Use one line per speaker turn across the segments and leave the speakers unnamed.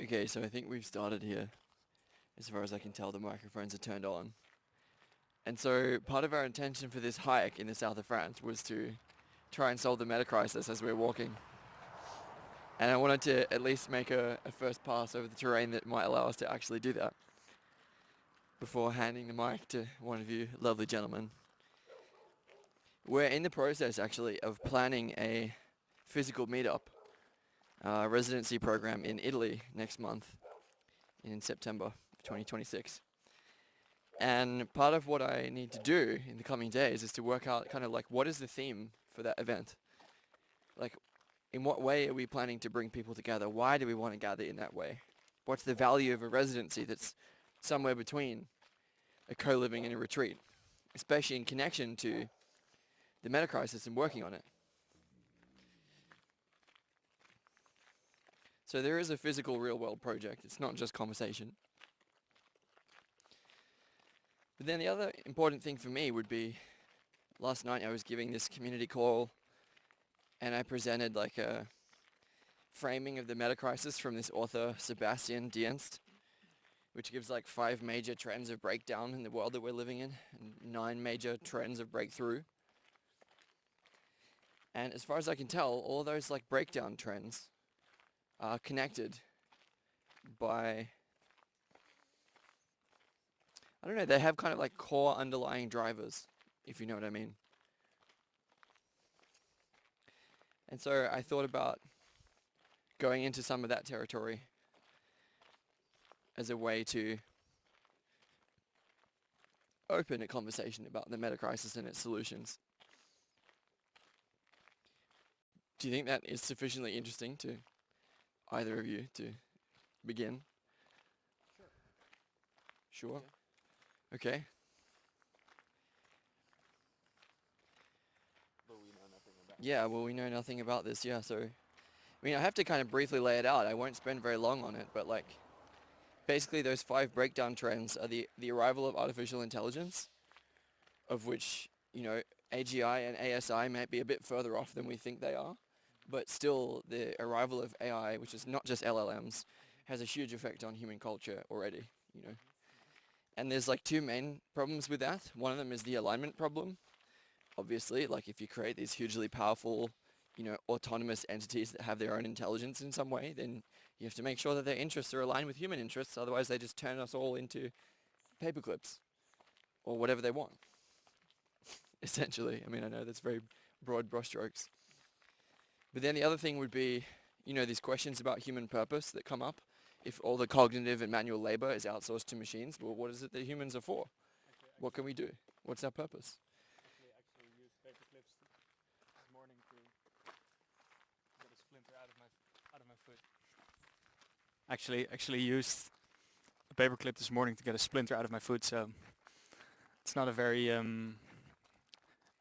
Okay, so I think we've started here. As far as I can tell, the microphones are turned on. And so part of our intention for this hike in the south of France was to try and solve the metacrisis as we're walking. And I wanted to at least make a first pass over the terrain that might allow us to actually do that before handing the mic to one of you lovely gentlemen. We're in the process actually of planning a physical meetup residency program in Italy next month in September 2026. And part of what I need to do in the coming days is to work out kind of like what is the theme for that event? Like, in what way are we planning to bring people together? Why do we want to gather in that way? What's the value of a residency that's somewhere between a co-living and a retreat, especially in connection to the metacrisis and working on it? So there is a physical real-world project. It's not just conversation. But then the other important thing for me would be, last night I was giving this community call and I presented like a framing of the metacrisis from this author, Sebastian Dienst, which gives like 5 major trends of breakdown in the world that we're living in, and 9 major trends of breakthrough. And as far as I can tell, all those like breakdown trends are connected by, I don't know, they have kind of like core underlying drivers, if you know what I mean. And so I thought about going into some of that territory as a way to open a conversation about the metacrisis and its solutions. Do you think that is sufficiently interesting to either of you to begin? Sure. Okay. Yeah, well, we know nothing about this, yeah, so... I mean, I have to kind of briefly lay it out. I won't spend very long on it, but like... Basically, those 5 breakdown trends are the arrival of artificial intelligence, of which, you know, AGI and ASI might be a bit further off than we think they are, but still, the arrival of AI, which is not just LLMs, has a huge effect on human culture already, you know. And there's like 2 main problems with that. One of them is the alignment problem. Obviously, like if you create these hugely powerful, you know, autonomous entities that have their own intelligence in some way, then you have to make sure that their interests are aligned with human interests, otherwise they just turn us all into paperclips or whatever they want, essentially. I mean, I know that's very broad brushstrokes. But then the other thing would be, you know, these questions about human purpose that come up. If all the cognitive and manual labor is outsourced to machines, well, what is it that humans are for? What can we do? What's our purpose?
Actually used paperclips this morning to get a splinter out of my foot. Actually used a paperclip this morning to get a splinter out of my foot, so it's not a very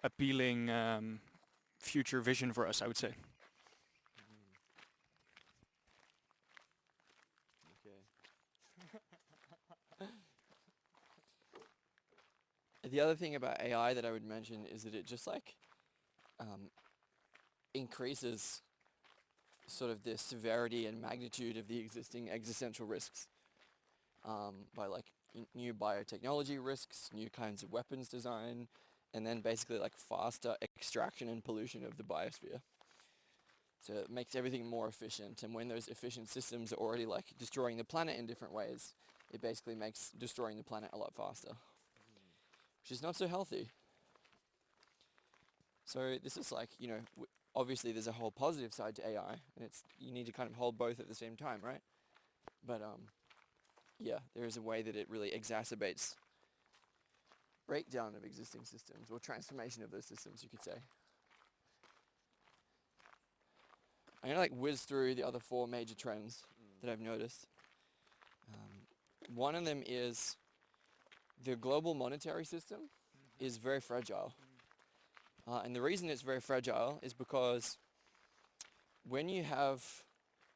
appealing future vision for us, I would say.
The other thing about AI that I would mention is that it just like increases sort of the severity and magnitude of the existing existential risks by like new biotechnology risks, new kinds of weapons design, and then basically like faster extraction and pollution of the biosphere. So it makes everything more efficient, and when those efficient systems are already like destroying the planet in different ways, it basically makes destroying the planet a lot faster, which is not so healthy. So this is like, you know, obviously there's a whole positive side to AI, and it's, you need to kind of hold both at the same time, right? But yeah, there is a way that it really exacerbates breakdown of existing systems, or transformation of those systems, you could say. I'm gonna like whiz through the other 4 major trends that I've noticed. One of them is the global monetary system is very fragile. And the reason it's very fragile is because when you have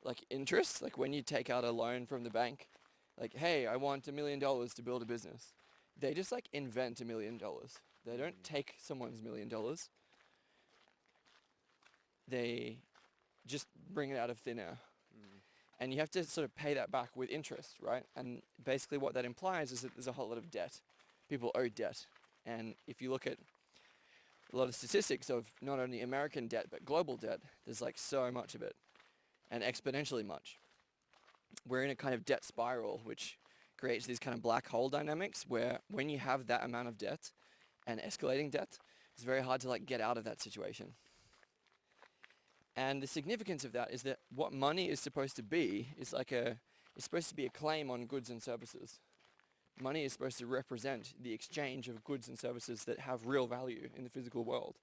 like interest, like when you take out a loan from the bank, like, hey, I want $1 million to build a business, they just like invent $1 million. They don't take someone's $1 million. They just bring it out of thin air. And you have to sort of pay that back with interest, right? And basically what that implies is that there's a whole lot of debt. People owe debt. And if you look at a lot of statistics of not only American debt, but global debt, there's like so much of it, and exponentially much. We're in a kind of debt spiral, which creates these kind of black hole dynamics where when you have that amount of debt and escalating debt, it's very hard to like get out of that situation. And the significance of that is that what money is supposed to be is it's supposed to be a claim on goods and services. Money is supposed to represent the exchange of goods and services that have real value in the physical world.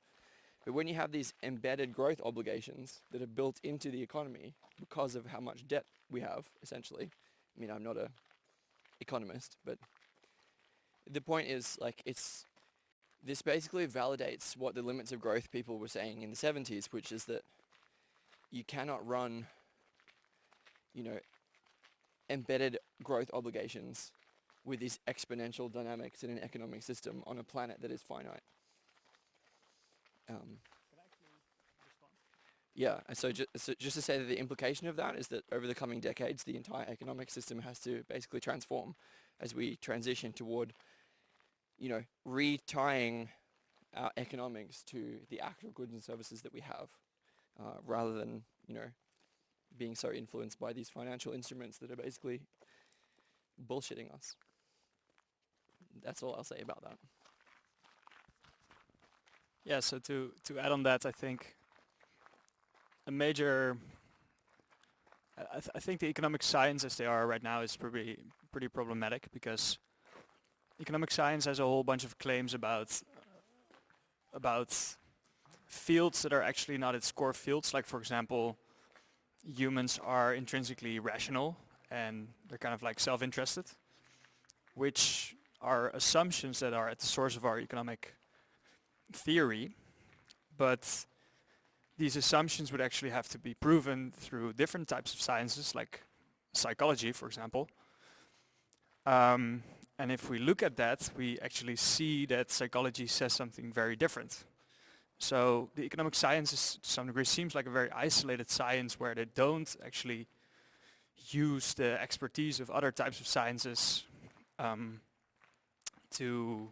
But when you have these embedded growth obligations that are built into the economy because of how much debt we have, essentially, I mean, I'm not an economist, but the point is, like, this basically validates what the limits of growth people were saying in the 70s, which is that you cannot run, embedded growth obligations with these exponential dynamics in an economic system on a planet that is finite.
Can I actually respond?
Yeah, and so just to say that the implication of that is that over the coming decades, the entire economic system has to basically transform as we transition toward, retying our economics to the actual goods and services that we have, rather than, being so influenced by these financial instruments that are basically bullshitting us. That's all I'll say about that.
Yeah, so to add on that, I think a major, I think the economic science as they are right now is pretty problematic, because economic science has a whole bunch of claims about fields that are actually not its core fields. Like, for example, humans are intrinsically rational and they're kind of like self-interested, which are assumptions that are at the source of our economic theory, but these assumptions would actually have to be proven through different types of sciences, like psychology, for example. And if we look at that, we actually see that psychology says something very different. So the economic sciences, to some degree, seems like a very isolated science where they don't actually use the expertise of other types of sciences to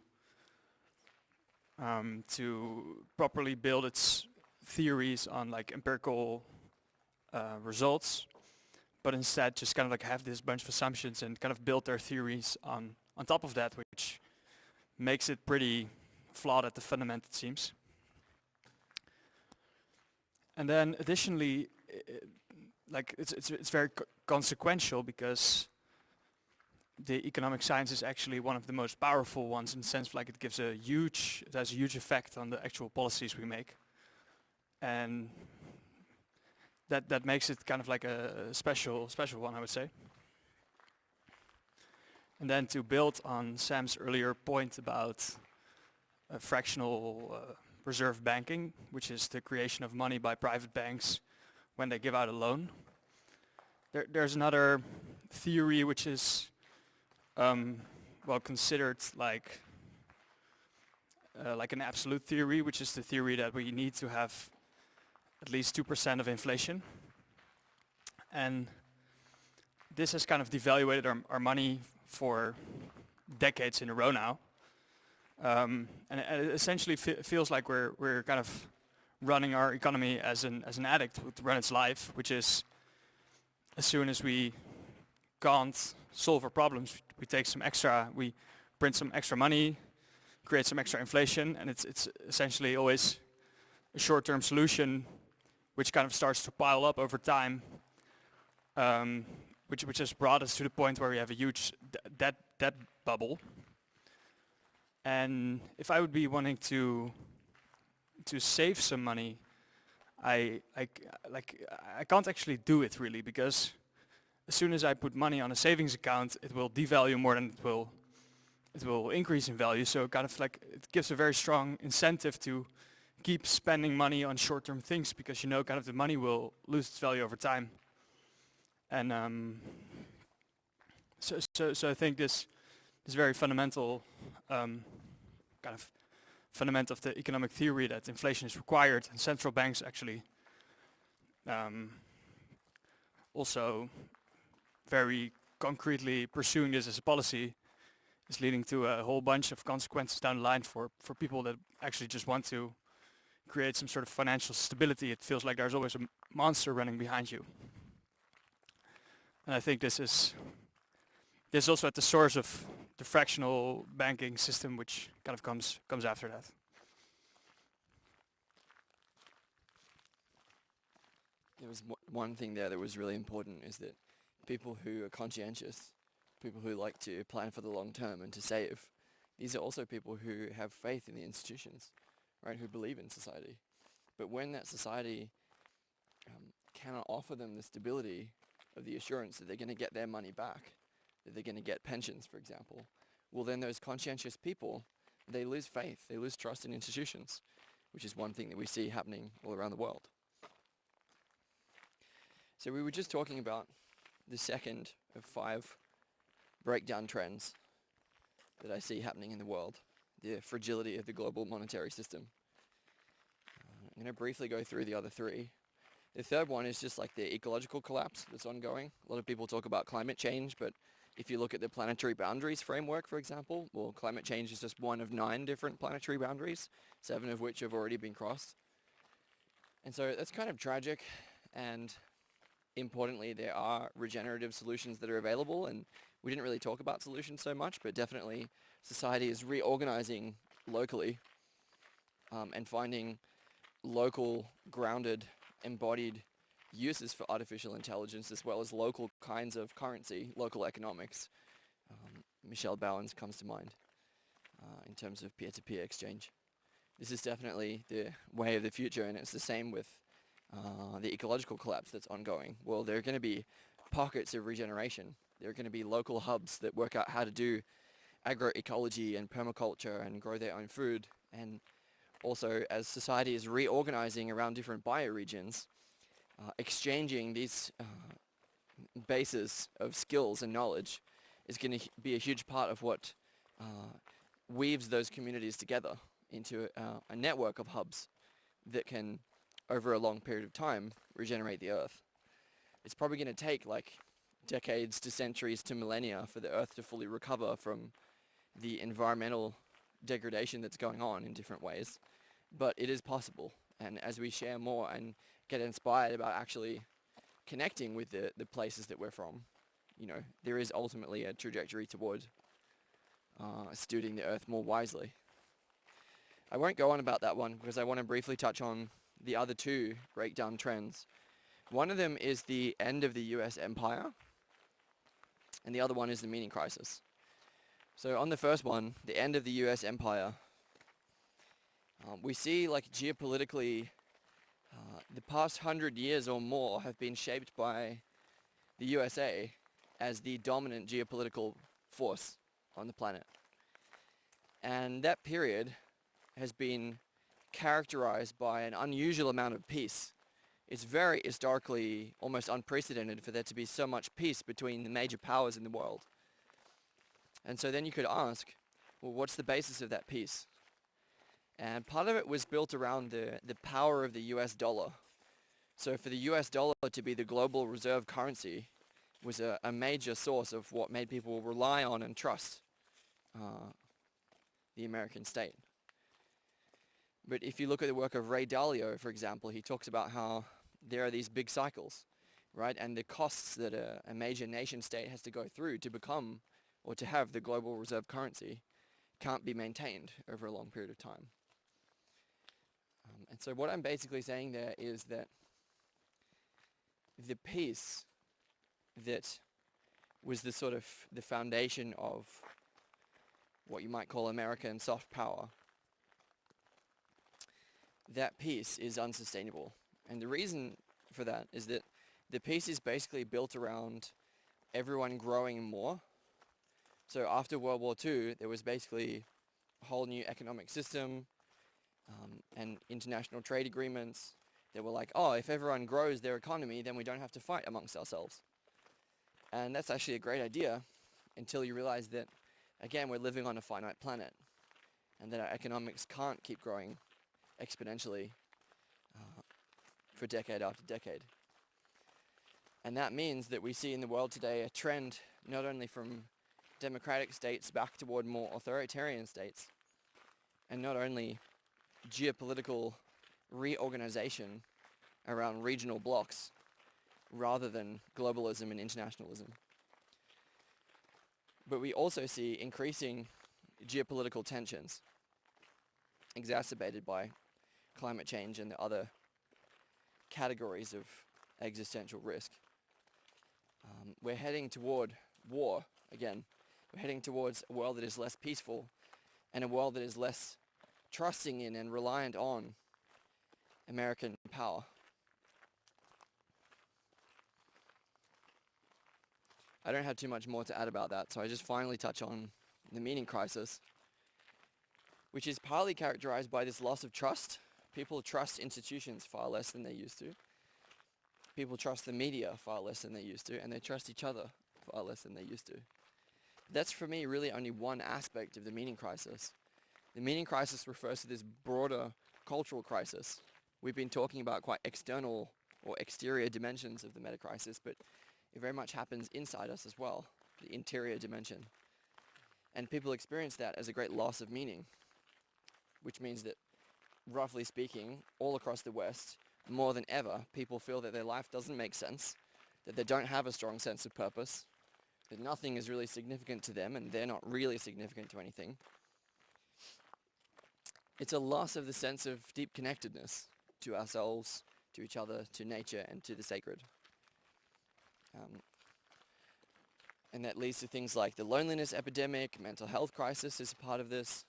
properly build its theories on like empirical results, but instead just kind of like have this bunch of assumptions and kind of build their theories on top of that, which makes it pretty flawed at the fundament, it seems. And then additionally, it's very consequential, because the economic science is actually one of the most powerful ones, in the sense like it has a huge effect on the actual policies we make, and that makes it kind of like a special one, I would say. And then to build on Sam's earlier point about fractional reserve banking, which is the creation of money by private banks when they give out a loan. There's another theory which is considered like an absolute theory, which is the theory that we need to have at least 2% of inflation. And this has kind of devaluated our money for decades in a row now. And it essentially feels like we're kind of running our economy as an addict would run its life, which is, as soon as we can't solve our problems, we print some extra money, create some extra inflation, and it's essentially always a short-term solution, which kind of starts to pile up over time, which has brought us to the point where we have a huge debt bubble. And if I would be wanting to save some money, I can't actually do it really, because as soon as I put money on a savings account, it will devalue more than it will increase in value. So kind of like it gives a very strong incentive to keep spending money on short-term things, because kind of the money will lose its value over time. And so I think this very fundamental kind of fundament of the economic theory that inflation is required, and central banks actually also very concretely pursuing this as a policy is leading to a whole bunch of consequences down the line for people that actually just want to create some sort of financial stability. It feels like there's always a monster running behind you. And I think this is also at the source of the fractional banking system, which kind of comes after that.
There was one thing there that was really important, is that people who are conscientious, people who like to plan for the long term and to save, these are also people who have faith in the institutions, right, who believe in society. But when that society cannot offer them the stability of the assurance that they're going to get their money back, that they're going to get pensions, for example, well, then those conscientious people, they lose faith, they lose trust in institutions, which is one thing that we see happening all around the world. So we were just talking about the second of 5 breakdown trends that I see happening in the world, the fragility of the global monetary system. I'm going to briefly go through the other 3. The third one is just like the ecological collapse that's ongoing. A lot of people talk about climate change, but if you look at the planetary boundaries framework, for example, well, climate change is just one of 9 different planetary boundaries, 7 of which have already been crossed. And so that's kind of tragic, and importantly, there are regenerative solutions that are available, and we didn't really talk about solutions so much, but definitely society is reorganizing locally and finding local, grounded, embodied uses for artificial intelligence, as well as local kinds of currency, local economics. Michelle Bowen's comes to mind in terms of peer-to-peer exchange. This is definitely the way of the future, and it's the same with the ecological collapse that's ongoing. Well, there are going to be pockets of regeneration. There are going to be local hubs that work out how to do agroecology and permaculture and grow their own food. And also, as society is reorganizing around different bioregions, exchanging these bases of skills and knowledge is going to be a huge part of what weaves those communities together into a network of hubs that can, over a long period of time, regenerate the Earth. It's probably going to take like decades to centuries to millennia for the Earth to fully recover from the environmental degradation that's going on in different ways. But it is possible, and as we share more and get inspired about actually connecting with the places that we're from, you know, there is ultimately a trajectory toward stewarding the Earth more wisely. I won't go on about that one because I want to briefly touch on the other 2 breakdown trends. One of them is the end of the US empire, and the other one is the meaning crisis. So on the first one, the end of the US empire, we see like geopolitically the past 100 years or more have been shaped by the USA as the dominant geopolitical force on the planet. And that period has been characterized by an unusual amount of peace. It's very historically almost unprecedented for there to be so much peace between the major powers in the world. And so then you could ask, well, what's the basis of that peace? And part of it was built around the power of the US dollar. So for the US dollar to be the global reserve currency was a major source of what made people rely on and trust the American state. But if you look at the work of Ray Dalio, for example, he talks about how there are these big cycles, right? And the costs that a major nation state has to go through to become or to have the global reserve currency can't be maintained over a long period of time. And so what I'm basically saying there is that the peace that was the sort of the foundation of what you might call American soft power, that peace is unsustainable. And the reason for that is that the peace is basically built around everyone growing more. So after World War II, there was basically a whole new economic system and international trade agreements that were like, oh, if everyone grows their economy, then we don't have to fight amongst ourselves. And that's actually a great idea until you realize that, again, we're living on a finite planet and that our economics can't keep growing exponentially for decade after decade. And that means that we see in the world today a trend not only from democratic states back toward more authoritarian states, and not only geopolitical reorganization around regional blocs rather than globalism and internationalism. But we also see increasing geopolitical tensions exacerbated by climate change and the other categories of existential risk. We're heading toward war again. We're heading towards a world that is less peaceful and a world that is less trusting in and reliant on American power. I don't have too much more to add about that, so I just finally touch on the meaning crisis, which is partly characterized by this loss of trust. People trust institutions far less than they used to. People trust the media far less than they used to, and they trust each other far less than they used to. That's for me really only one aspect of the meaning crisis. The meaning crisis refers to this broader cultural crisis. We've been talking about quite external or exterior dimensions of the meta crisis, but it very much happens inside us as well, the interior dimension. And people experience that as a great loss of meaning, which means that, roughly speaking, all across the West, more than ever, people feel that their life doesn't make sense, that they don't have a strong sense of purpose, that nothing is really significant to them and they're not really significant to anything. It's a loss of the sense of deep connectedness to ourselves, to each other, to nature, and to the sacred. And that leads to things like the loneliness epidemic, mental health crisis is a part of this.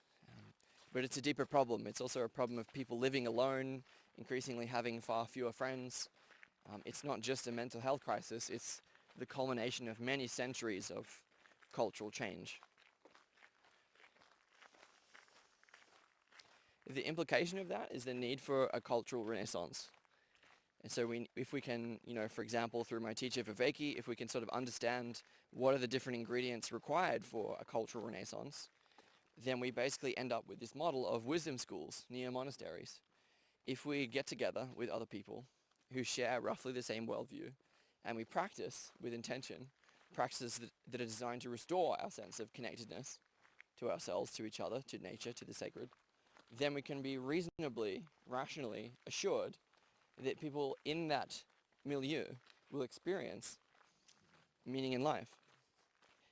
But it's a deeper problem. It's also a problem of people living alone, increasingly having far fewer friends. It's not just a mental health crisis, it's the culmination of many centuries of cultural change. The implication of that is the need for a cultural renaissance. And so if we can, for example, through my teacher Viveki, if we can sort of understand what are the different ingredients required for a cultural renaissance, then we basically end up with this model of wisdom schools, neo-monasteries. If we get together with other people who share roughly the same worldview, and we practice with intention, practices that are designed to restore our sense of connectedness to ourselves, to each other, to nature, to the sacred, then we can be reasonably, rationally assured that people in that milieu will experience meaning in life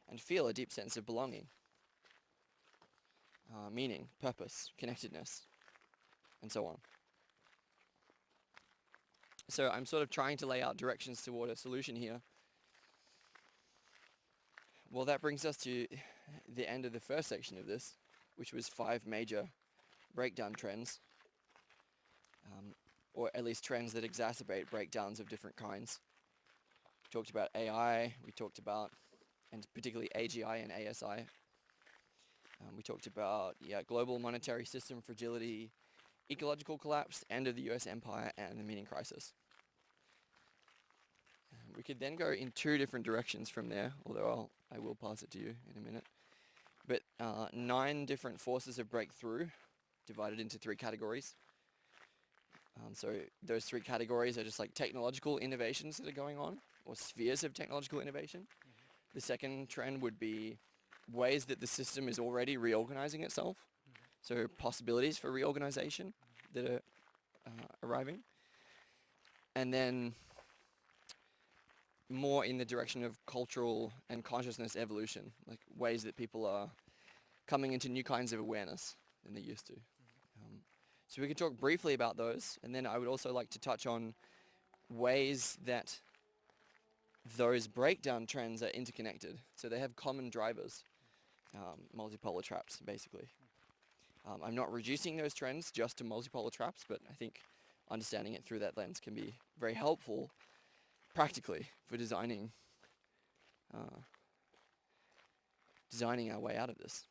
and feel a deep sense of belonging, meaning, purpose, connectedness, and so on. So I'm sort of trying to lay out directions toward a solution here. Well, that brings us to the end of the first section of this, which was 5 major breakdown trends, or at least trends that exacerbate breakdowns of different kinds. We talked about AI, we talked about, and particularly AGI and ASI. We talked about global monetary system fragility, ecological collapse, end of the US empire, and the meaning crisis. We could then go in 2 different directions from there, although I will pass it to you in a minute. But 9 different forces of breakthrough, divided into 3 categories. So those 3 categories are just like technological innovations that are going on, or spheres of technological innovation. The second trend would be ways that the system is already reorganizing itself. So possibilities for reorganization that are arriving. And then more in the direction of cultural and consciousness evolution, like ways that people are coming into new kinds of awareness than they used to. So we could talk briefly about those, and then I would also like to touch on ways that those breakdown trends are interconnected. So they have common drivers, multipolar traps, basically. I'm not reducing those trends just to multipolar traps, but I think understanding it through that lens can be very helpful practically for designing our way out of this.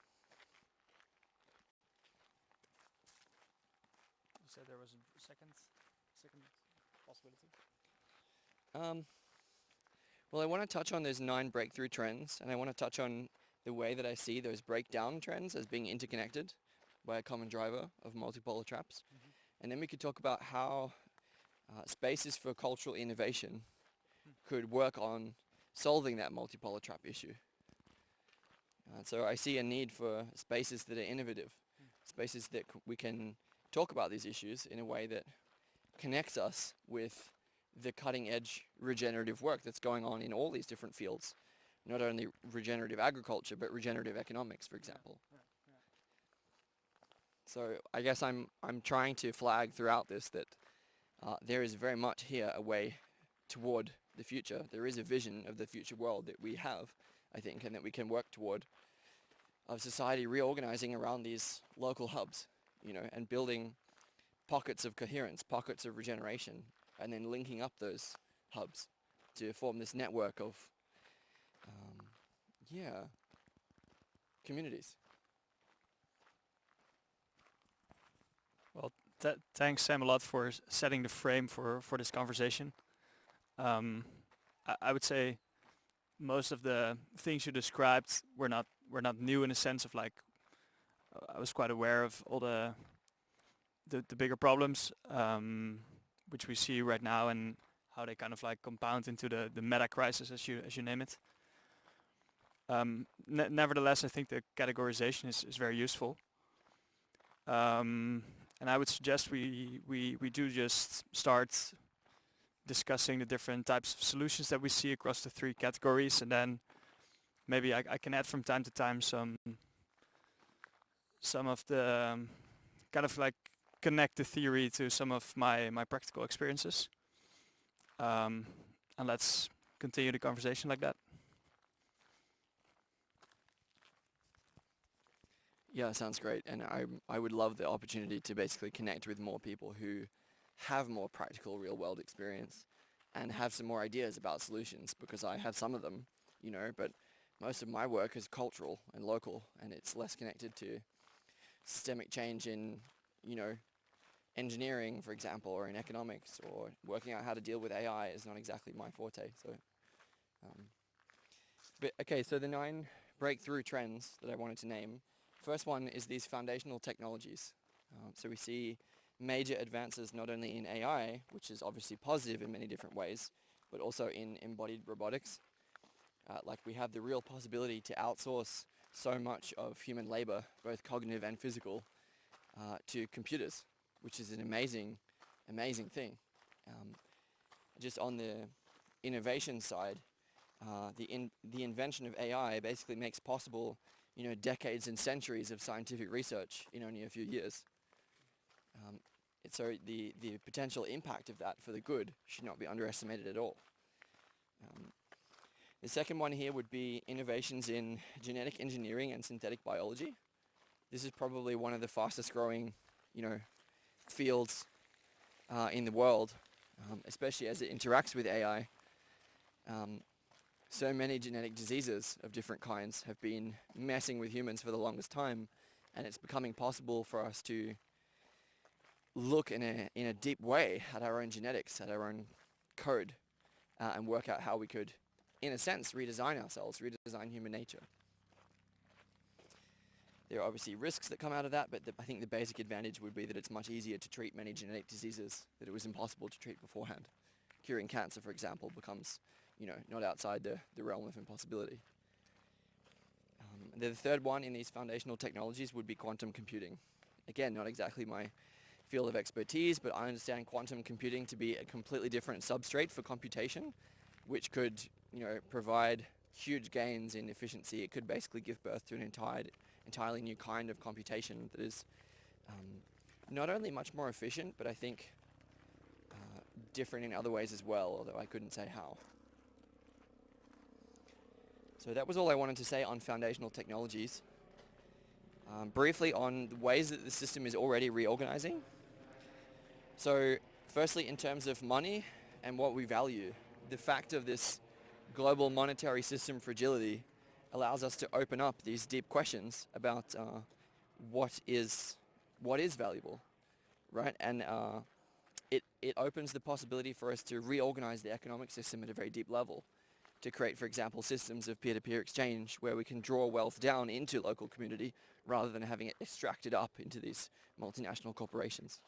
You said there was a second possibility?
Well, I want to touch on those 9 breakthrough trends, and I want to touch on the way that I see those breakdown trends as being interconnected by a common driver of multipolar traps. And then we could talk about how spaces for cultural innovation could work on solving that multipolar trap issue. So I see a need for spaces that are innovative, spaces that we can talk about these issues in a way that connects us with the cutting edge regenerative work that's going on in all these different fields. Not only regenerative agriculture, but regenerative economics, for example. So I guess I'm trying to flag throughout this that there is very much here a way toward the future. There is a vision of the future world that we have, I think, and that we can work toward, of society reorganizing around these local hubs, and building pockets of coherence, pockets of regeneration, and then linking up those hubs to form this network of, communities.
Well, thanks, Sam, a lot for setting the frame for this conversation. I would say most of the things you described were not new in a sense of like I was quite aware of all the bigger problems which we see right now and how they kind of like compound into the metacrisis as you name it. Nevertheless, I think the categorization is very useful. And I would suggest we do just start discussing the different types of solutions that we see across the three categories, and then maybe I can add from time to time some of the kind of like connect the theory to some of my practical experiences. And let's continue the conversation like that.
Yeah, sounds great. And I would love the opportunity to basically connect with more people who have more practical real world experience and have some more ideas about solutions, because I have some of them, but most of my work is cultural and local, and it's less connected to systemic change in, engineering, for example, or in economics, or working out how to deal with AI is not exactly my forte. So, so the 9 breakthrough trends that I wanted to name. First one is these foundational technologies. So we see major advances not only in AI, which is obviously positive in many different ways, but also in embodied robotics. Like we have the real possibility to outsource so much of human labor, both cognitive and physical, to computers, which is an amazing, amazing thing. Just on the innovation side, the invention of AI basically makes possible decades and centuries of scientific research in only a few years. So the potential impact of that for the good should not be underestimated at all. The second one here would be innovations in genetic engineering and synthetic biology. This is probably one of the fastest growing, fields in the world, especially as it interacts with AI. So many genetic diseases of different kinds have been messing with humans for the longest time, and it's becoming possible for us to look in a deep way at our own genetics, at our own code, and work out how we could, in a sense, redesign ourselves, redesign human nature. There are obviously risks that come out of that, but I think the basic advantage would be that it's much easier to treat many genetic diseases that it was impossible to treat beforehand. Curing cancer, for example, becomes not outside the realm of impossibility. The third one in these foundational technologies would be quantum computing. Again, not exactly my field of expertise, but I understand quantum computing to be a completely different substrate for computation, which could, provide huge gains in efficiency. It could basically give birth to an entirely new kind of computation that is not only much more efficient, but I think different in other ways as well, although I couldn't say how. So that was all I wanted to say on foundational technologies. Briefly on the ways that the system is already reorganizing. So firstly, in terms of money and what we value, the fact of this global monetary system fragility allows us to open up these deep questions about what is valuable, right? And it opens the possibility for us to reorganize the economic system at a very deep level, to create, for example, systems of peer-to-peer exchange where we can draw wealth down into local community rather than having it extracted up into these multinational corporations.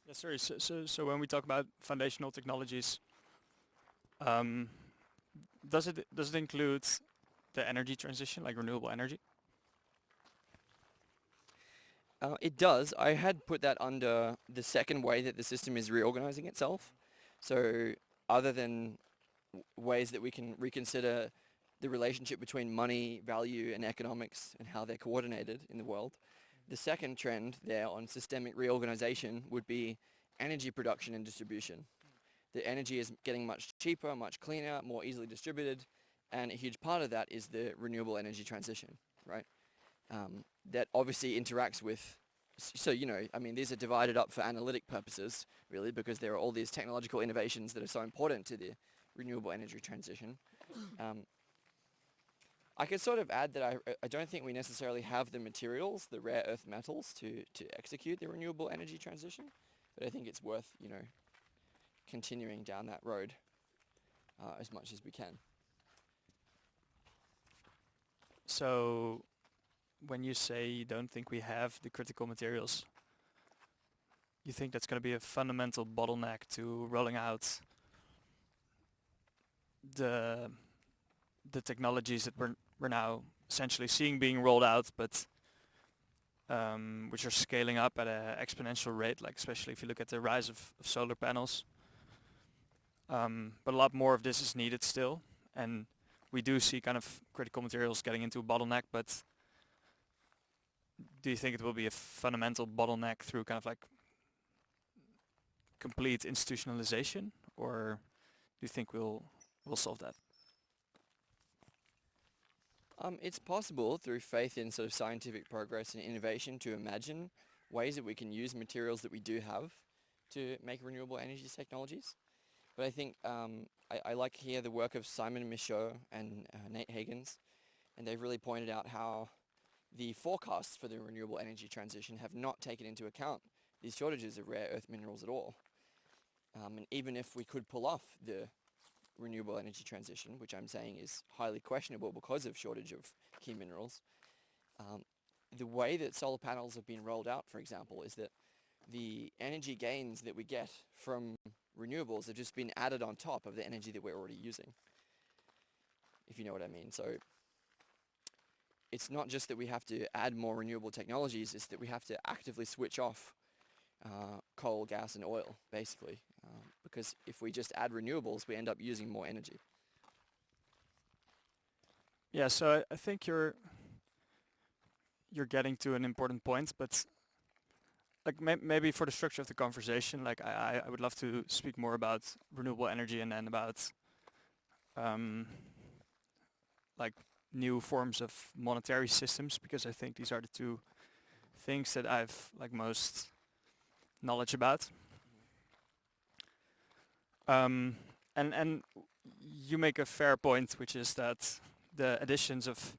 Yes, sorry. So when we talk about foundational technologies, Um, does it include the energy transition, like renewable energy?
It does. I had put that under the second way that the system is reorganizing itself. So other than ways that we can reconsider the relationship between money, value, and economics and how they're coordinated in the world, the second trend there on systemic reorganization would be energy production and distribution. The energy is getting much cheaper, much cleaner, more easily distributed, and a huge part of that is the renewable energy transition, right? That obviously interacts with, so, I mean, these are divided up for analytic purposes, really, because there are all these technological innovations that are so important to the renewable energy transition. I could sort of add that I don't think we necessarily have the materials, the rare earth metals, to execute the renewable energy transition, but I think it's worth, continuing down that road as much as we can.
So when you say you don't think we have the critical materials, you think that's going to be a fundamental bottleneck to rolling out the technologies that we're now essentially seeing being rolled out, but which are scaling up at an exponential rate, like especially if you look at the rise of solar panels. But a lot more of this is needed still, and we do see kind of critical materials getting into a bottleneck, but do you think it will be a fundamental bottleneck through kind of like complete institutionalization, or do you think we'll solve that?
It's possible through faith in sort of scientific progress and innovation to imagine ways that we can use materials that we do have to make renewable energy technologies. But I think I like here the work of Simon Michaud and Nate Hagens, and they've really pointed out how the forecasts for the renewable energy transition have not taken into account these shortages of rare earth minerals at all. And even if we could pull off the renewable energy transition, which I'm saying is highly questionable because of shortage of key minerals, the way that solar panels have been rolled out, for example, is that the energy gains that we get from renewables have just been added on top of the energy that we're already using, if you know what I mean. So it's not just that we have to add more renewable technologies, it's that we have to actively switch off coal, gas, and oil, basically. Because if we just add renewables, we end up using more energy.
Yeah, so I think you're getting to an important point, but like maybe for the structure of the conversation, like I would love to speak more about renewable energy and then about like new forms of monetary systems, because I think these are the two things that I've like most knowledge about. And you make a fair point, which is that the additions of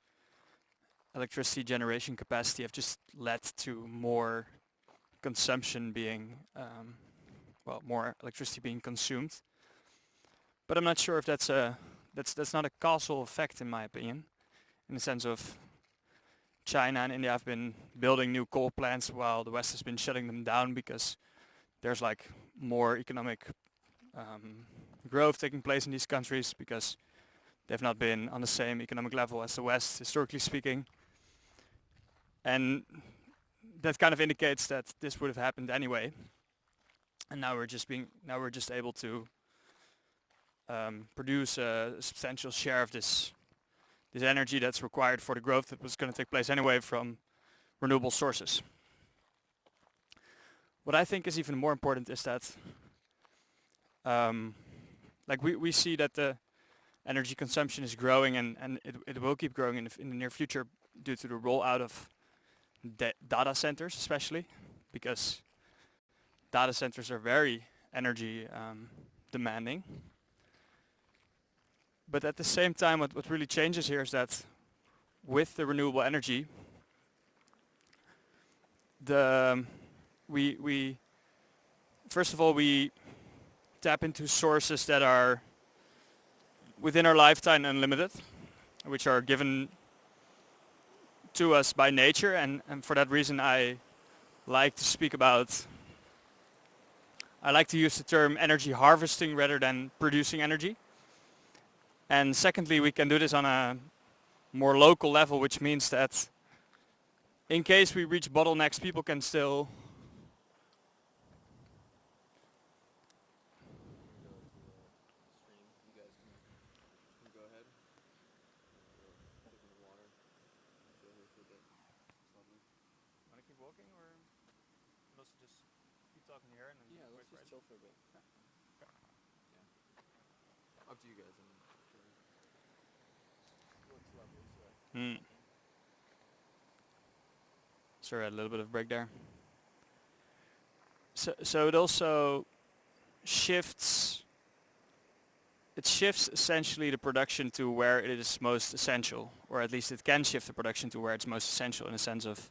electricity generation capacity have just led to more consumption being, more electricity being consumed. But I'm not sure if that's not a causal effect, in my opinion, in the sense of China and India have been building new coal plants while the West has been shutting them down because there's like more economic growth taking place in these countries because they've not been on the same economic level as the West, historically speaking. And that kind of indicates that this would have happened anyway. And now we're just able to produce a substantial share of this energy that's required for the growth that was going to take place anyway from renewable sources. What I think is even more important is that like we see that the energy consumption is growing and it will keep growing in the near future due to the rollout of data centers, especially because data centers are very energy demanding. But at the same time, what really changes here is that with the renewable energy, we first of all we tap into sources that are within our lifetime unlimited, which are given to us by nature, and for that reason I like to use the term energy harvesting rather than producing energy, And secondly, we can do this on a more local level, which means that in case we reach bottlenecks, people can still Want to keep walking, or let's just keep talking here and then wait for it?
chill for a bit. Up to you guys.
Sorry, I had a little bit of break there. So it also shifts. It shifts essentially the production to where it is most essential, or at least it can shift the production to where it's most essential, in the sense of,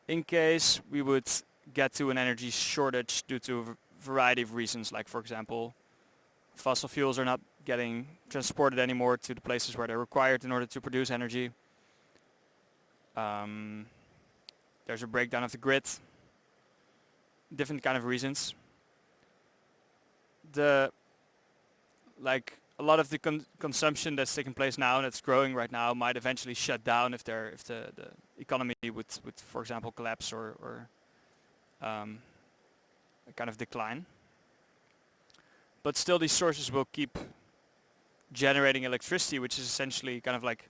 in case we would get to an energy shortage due to a variety of reasons, like for example, fossil fuels are not getting transported anymore to the places where they're required in order to produce energy. There's a breakdown of the grid. Different kind of reasons. A lot of the consumption that's taking place now and that's growing right now might eventually shut down if the economy would, for example, collapse or a kind of decline. But still, these sources will keep generating electricity, which is essentially kind of like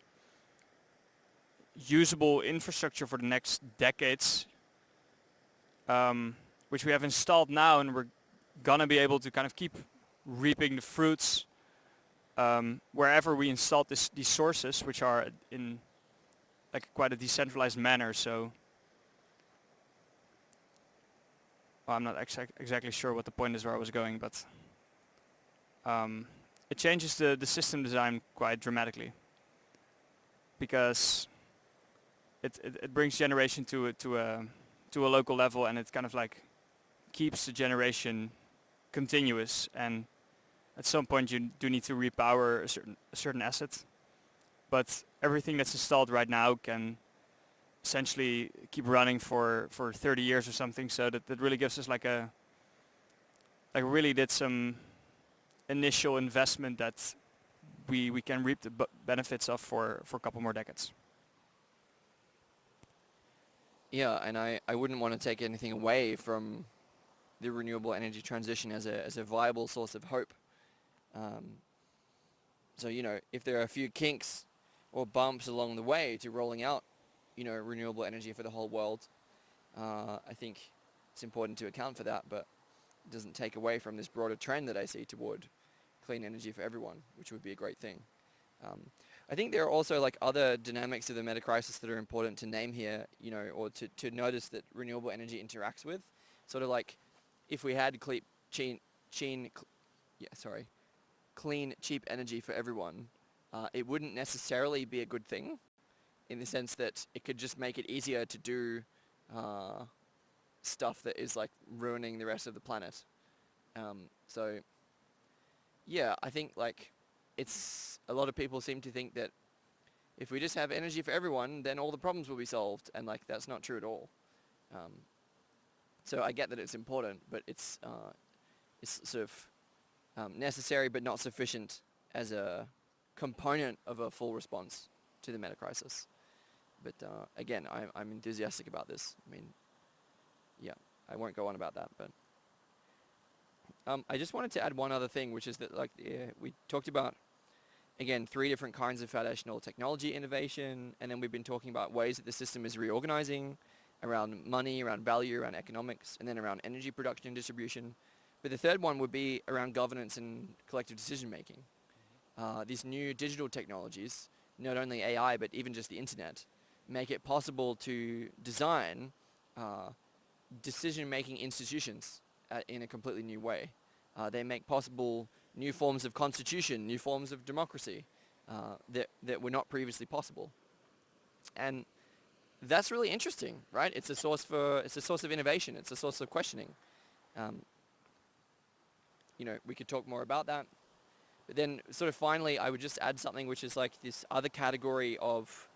usable infrastructure for the next decades, which we have installed now, and we're gonna be able to kind of keep reaping the fruits wherever we installed these sources, which are in like quite a decentralized manner. So I'm not exactly sure what the point is where I was going, but it changes the system design quite dramatically, because it brings generation to a local level, and it kind of like keeps the generation continuous, and at some point you do need to repower a certain asset, but everything that's installed right now can essentially keep running for 30 years or something. So that really gives us like really did some initial investment that we can reap the benefits of for a couple more decades.
Yeah, and I wouldn't want to take anything away from the renewable energy transition as a viable source of hope. So, if there are a few kinks or bumps along the way to rolling out, renewable energy for the whole world, I think it's important to account for that, but it doesn't take away from this broader trend that I see toward clean energy for everyone, which would be a great thing. I think there are also like other dynamics of the metacrisis that are important to name here, or to notice that renewable energy interacts with. Sort of like if we had clean, cheap energy for everyone, it wouldn't necessarily be a good thing, in the sense that it could just make it easier to do stuff that is like ruining the rest of the planet. So yeah, I think like it's a lot of people seem to think that if we just have energy for everyone, then all the problems will be solved, and like that's not true at all. So I get that it's important, but it's sort of necessary but not sufficient as a component of a full response to the metacrisis. But again, I'm enthusiastic about this. I mean, yeah, I won't go on about that, but I just wanted to add one other thing, which is that we talked about, again, 3 different kinds of foundational technology innovation, and then we've been talking about ways that the system is reorganizing around money, around value, around economics, and then around energy production and distribution. But the third one would be around governance and collective decision making. These new digital technologies, not only AI, but even just the internet, make it possible to design decision-making institutions in a completely new way. They make possible new forms of constitution, new forms of democracy that were not previously possible. And that's really interesting, right? It's a source of innovation. It's a source of questioning. We could talk more about that. But then sort of finally, I would just add something which is like this other category of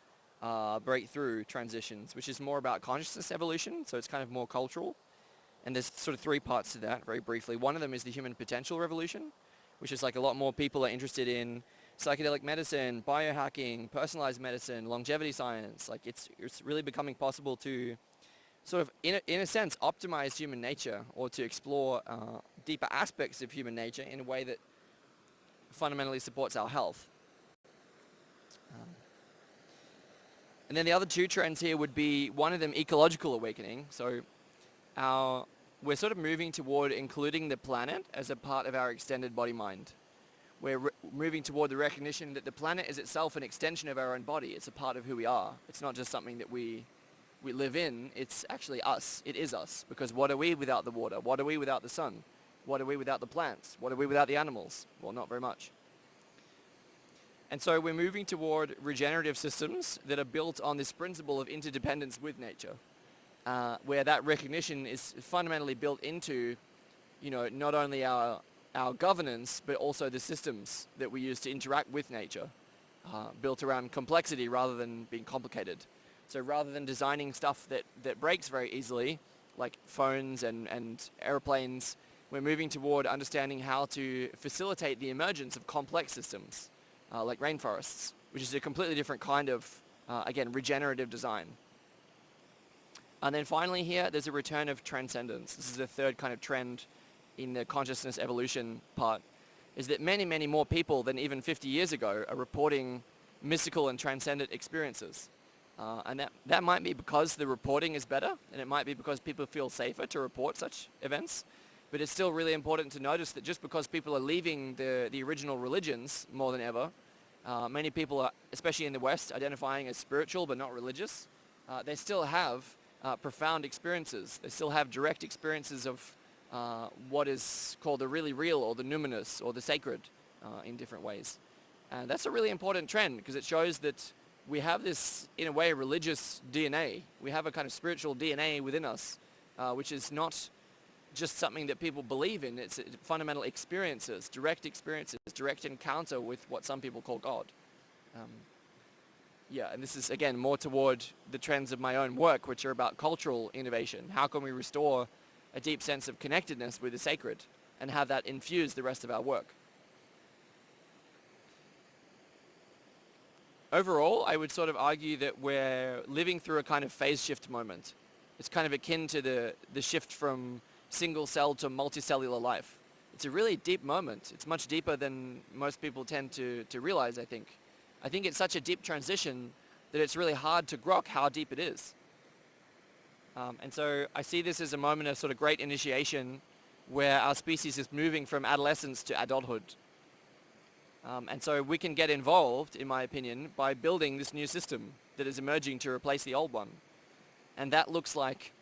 breakthrough transitions, which is more about consciousness evolution. So it's kind of more cultural. And there's sort of 3 parts to that, very briefly. One of them is the human potential revolution, which is like a lot more people are interested in psychedelic medicine, biohacking, personalized medicine, longevity science. Like it's really becoming possible to sort of, in a sense, optimize human nature, or to explore deeper aspects of human nature in a way that fundamentally supports our health. And then the other two trends here would be, one of them, ecological awakening. So we're sort of moving toward including the planet as a part of our extended body mind. We're moving toward the recognition that the planet is itself an extension of our own body. It's a part of who we are. It's not just something that we live in. It's actually us. It is us. Because what are we without the water? What are we without the sun? What are we without the plants? What are we without the animals? Well, not very much. And so we're moving toward regenerative systems that are built on this principle of interdependence with nature, where that recognition is fundamentally built into, not only our governance, but also the systems that we use to interact with nature, built around complexity rather than being complicated. So rather than designing stuff that breaks very easily, like phones and airplanes, we're moving toward understanding how to facilitate the emergence of complex systems, like rainforests, which is a completely different kind of, again, regenerative design. And then finally here, there's a return of transcendence. This is the third kind of trend in the consciousness evolution part, is that many, many more people than even 50 years ago are reporting mystical and transcendent experiences. And that might be because the reporting is better, and it might be because people feel safer to report such events. But it's still really important to notice that just because people are leaving the original religions more than ever, many people are, especially in the West, identifying as spiritual but not religious. They still have profound experiences. They still have direct experiences of what is called the really real, or the numinous, or the sacred, in different ways. And that's a really important trend, because it shows that we have this, in a way, religious DNA. We have a kind of spiritual DNA within us, which is not just something that people believe in. It's fundamental experiences, direct encounter with what some people call God. And this is, again, more toward the trends of my own work, which are about cultural innovation. How can we restore a deep sense of connectedness with the sacred and have that infuse the rest of our work? Overall, I would sort of argue that we're living through a kind of phase shift moment. It's kind of akin to the shift from single cell to multicellular life. It's a really deep moment. It's much deeper than most people tend to realize, I think. I think it's such a deep transition that it's really hard to grok how deep it is. And so I see this as a moment of sort of great initiation, where our species is moving from adolescence to adulthood. And so we can get involved, in my opinion, by building this new system that is emerging to replace the old one. And that looks like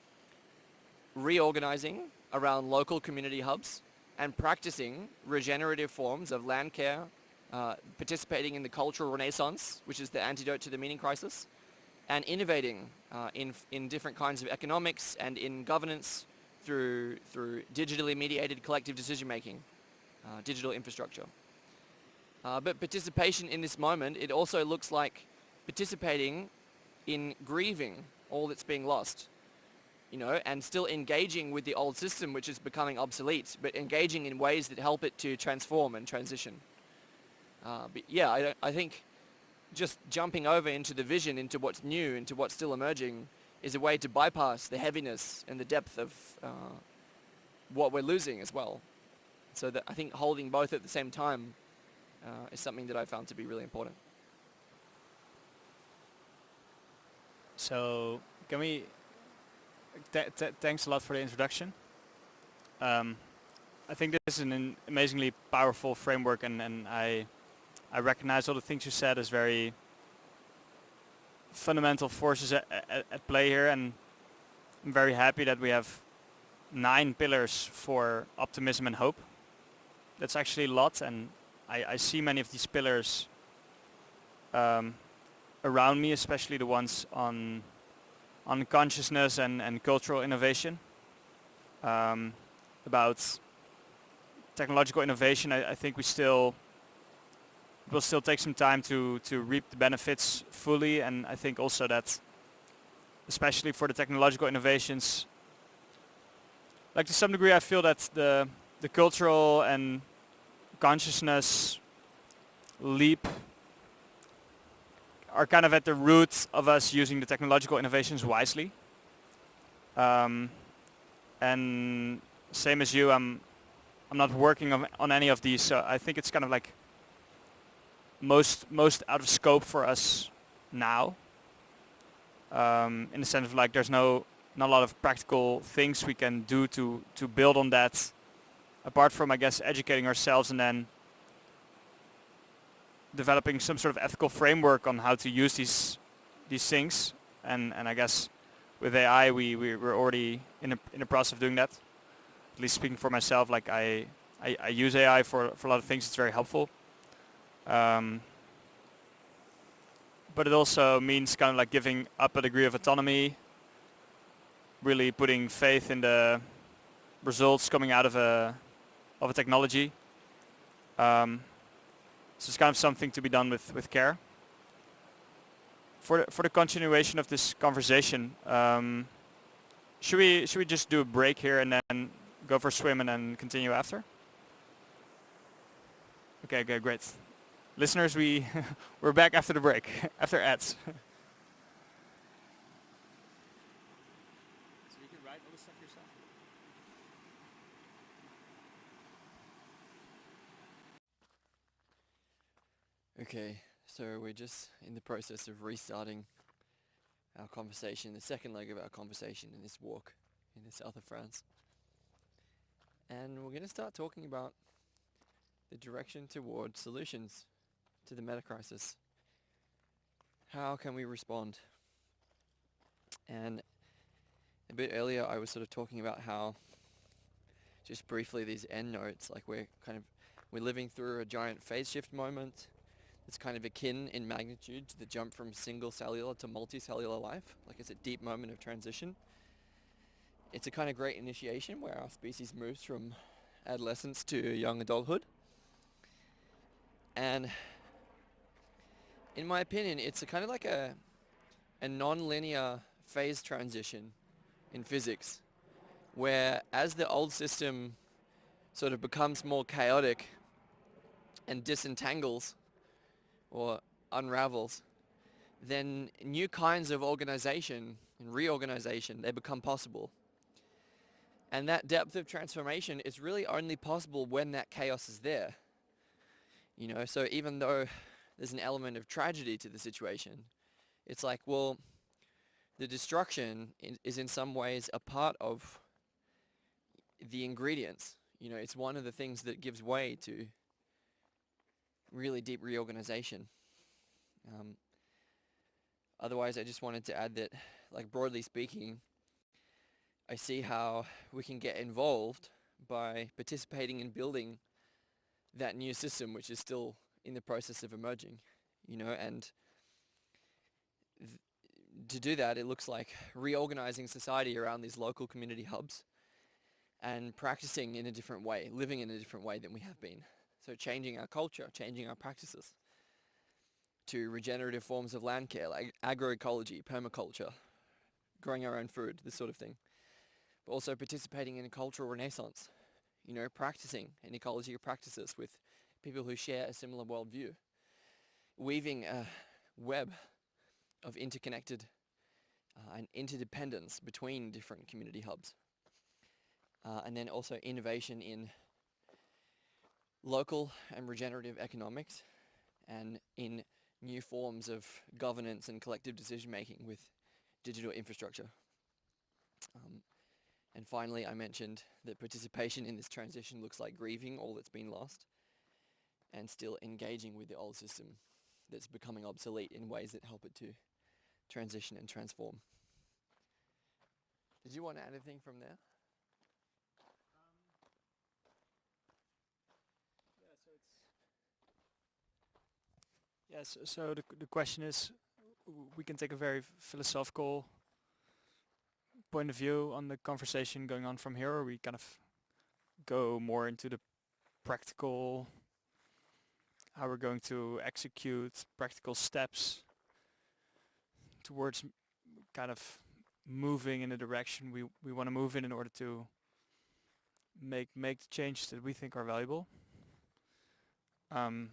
reorganizing around local community hubs and practicing regenerative forms of land care, participating in the cultural renaissance, which is the antidote to the meaning crisis, and innovating in different kinds of economics and in governance through digitally mediated collective decision-making, digital infrastructure. But participation in this moment, it also looks like participating in grieving all that's being lost, and still engaging with the old system, which is becoming obsolete, but engaging in ways that help it to transform and transition. I think just jumping over into the vision, into what's new, into what's still emerging, is a way to bypass the heaviness and the depth of what we're losing as well. So that I think holding both at the same time is something that I found to be really important.
So can we... thanks a lot for the introduction. I think this is an amazingly powerful framework, and I recognize all the things you said as very fundamental forces at play here, and I'm very happy that we have 9 pillars for optimism and hope. That's actually a lot, and I see many of these pillars around me, especially the ones on consciousness and cultural innovation. About technological innovation, I think it will still take some time to reap the benefits fully, and I think also that, especially for the technological innovations, like to some degree I feel that the cultural and consciousness leap are kind of at the root of us using the technological innovations wisely. And same as you, I'm not working on any of these, so I think it's kind of like most out of scope for us now. In the sense of like there's not a lot of practical things we can do to build on that, apart from I guess educating ourselves and then developing some sort of ethical framework on how to use these things. And I guess with AI we're already in the process of doing that. At least speaking for myself, like I use AI for a lot of things. It's very helpful. But it also means kind of like giving up a degree of autonomy, really putting faith in the results coming out of a technology. So it's kind of something to be done with care. For the continuation of this conversation, should we just do a break here and then go for a swim and then continue after? Okay, great. Listeners, we're back after the break, after ads. So you can write all this stuff yourself?
Okay, so we're just in the process of restarting our conversation, the second leg of our conversation in this walk in the south of France. And we're going to start talking about the direction toward solutions to the metacrisis. How can we respond? And a bit earlier I was sort of talking about how, just briefly, these end notes, like we're living through a giant phase shift moment. It's kind of akin in magnitude to the jump from single cellular to multicellular life. Like it's a deep moment of transition. It's a kind of great initiation where our species moves from adolescence to young adulthood. And in my opinion, it's a kind of like a non-linear phase transition in physics, where as the old system sort of becomes more chaotic and disentangles or unravels, then new kinds of organization and reorganization, they become possible. And that depth of transformation is really only possible when that chaos is there. You know, so even though there's an element of tragedy to the situation, it's like, well, the destruction is in some ways a part of the ingredients. You know, it's one of the things that gives way to really deep reorganization. Otherwise, I just wanted to add that, like, broadly speaking, I see how we can get involved by participating in building that new system, which is still in the process of emerging, you know, and to do that, it looks like reorganizing society around these local community hubs and practicing in a different way, living in a different way than we have been. So changing our culture, changing our practices to regenerative forms of land care, like agroecology, permaculture, growing our own food, this sort of thing. But also participating in a cultural renaissance, you know, practicing an ecology of practices with people who share a similar worldview, weaving a web of interconnected and interdependence between different community hubs. And then also innovation in local and regenerative economics and in new forms of governance and collective decision making with digital infrastructure. And finally, I mentioned that participation in this transition looks like grieving all that's been lost and still engaging with the old system that's becoming obsolete in ways that help it to transition and transform. Did you want to add anything from there?
Yes, so the question is, we can take a very philosophical point of view on the conversation going on from here, or we kind of go more into the practical, how we're going to execute practical steps towards kind of moving in the direction we want to move in order to make the changes that we think are valuable. Um,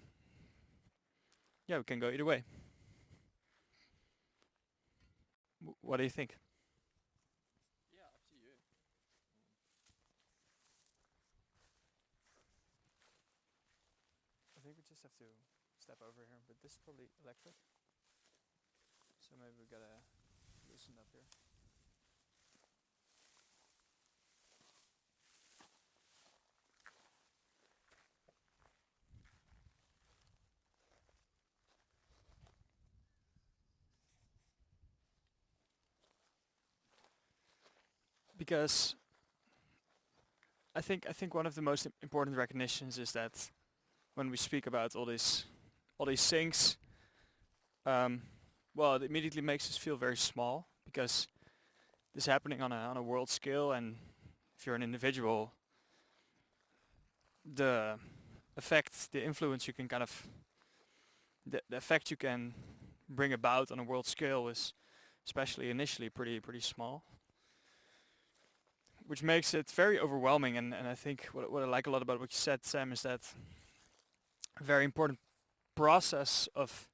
yeah, we can go either way. What do you think?
Yeah, up to you.
I think we just have to step over here, but this is probably electric. So maybe we gotta loosen up here. Because I think one of the most important recognitions is that when we speak about all these things, um, well, it immediately makes us feel very small because this is happening on a world scale, and if you're an individual, the effect, the influence you can kind of, the effect you can bring about on a world scale is, especially initially, pretty small, which makes it very overwhelming. And I think what I like a lot about what you said, Sam, is that a very important process of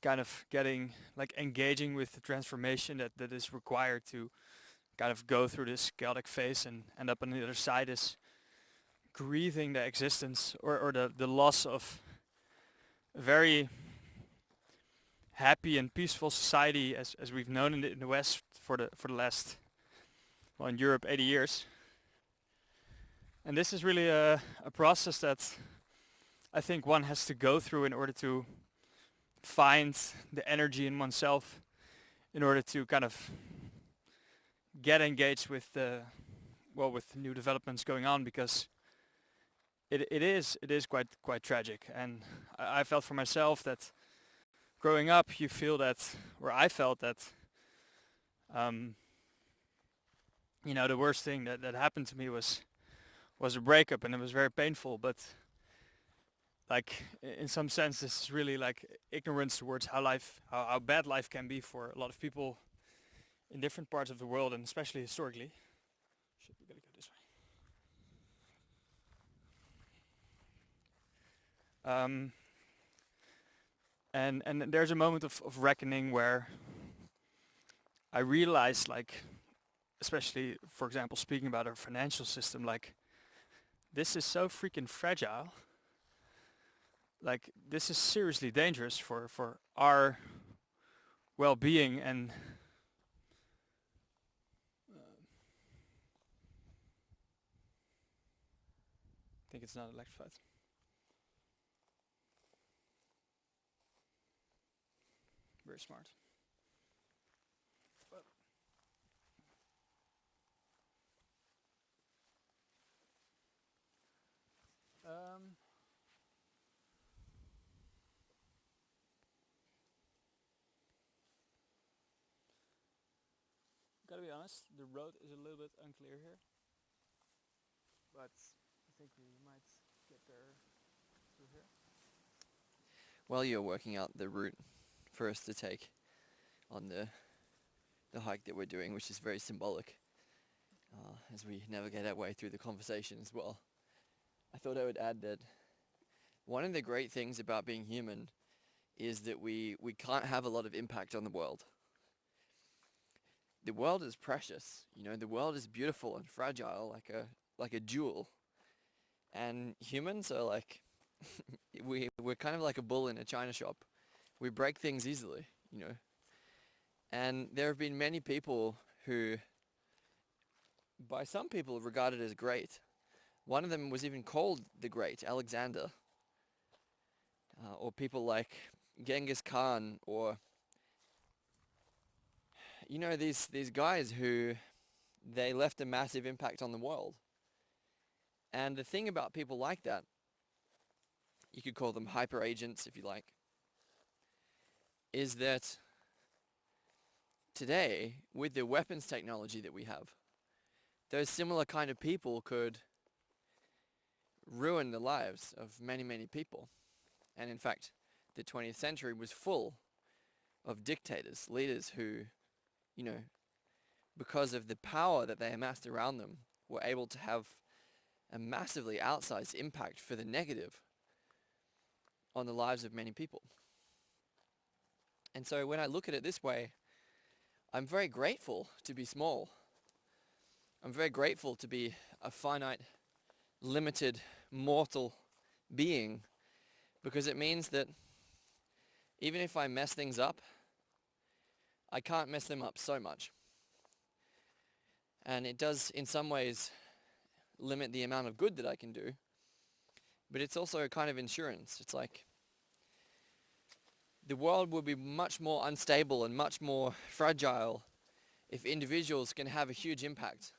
kind of getting, like, engaging with the transformation that is required to kind of go through this chaotic phase and end up on the other side is grieving the existence or the loss of a very happy and peaceful society as we've known in the West for the last, well, in Europe, 80 years. And this is really a process that I think one has to go through in order to find the energy in oneself in order to kind of get engaged with with the new developments going on, because it is quite tragic. And I felt for myself that growing up, you feel that, or I felt that, um, the worst thing that happened to me was a breakup, and it was very painful. But like, in some sense, this is really like ignorance towards how bad life can be for a lot of people in different parts of the world, and especially historically. Shit, we gotta go this way. And there's a moment of reckoning where I realized, like, especially, for example, speaking about our financial system, like, this is so freaking fragile. Like, this is seriously dangerous for our well-being. And I think it's not electrified. Very smart. But gotta be honest, the road is a little bit unclear here, but I think we might get there through here.
While you're working out the route for us to take on the hike that we're doing, which is very symbolic, as we navigate our way through the conversation as well, I thought I would add that one of the great things about being human is that we can't have a lot of impact on the world. The world is precious, the world is beautiful and fragile, like a jewel. And humans are like, we're kind of like a bull in a china shop. We break things easily. And there have been many people who, by some people, regarded as great. One of them was even called the Great, Alexander. Or people like Genghis Khan, or these guys who they left a massive impact on the world. And the thing about people like that, you could call them hyper agents if you like, is that today, with the weapons technology that we have, those similar kind of people could ruin the lives of many people. And in fact, the 20th century was full of dictators, leaders who, because of the power that they amassed around them, were able to have a massively outsized impact for the negative on the lives of many people. And so when I look at it this way, I'm very grateful to be small. I'm very grateful to be a finite, limited, mortal being, because it means that even if I mess things up, I can't mess them up so much. And it does, in some ways, limit the amount of good that I can do, but it's also a kind of insurance. It's like the world would be much more unstable and much more fragile if individuals can have a huge impact.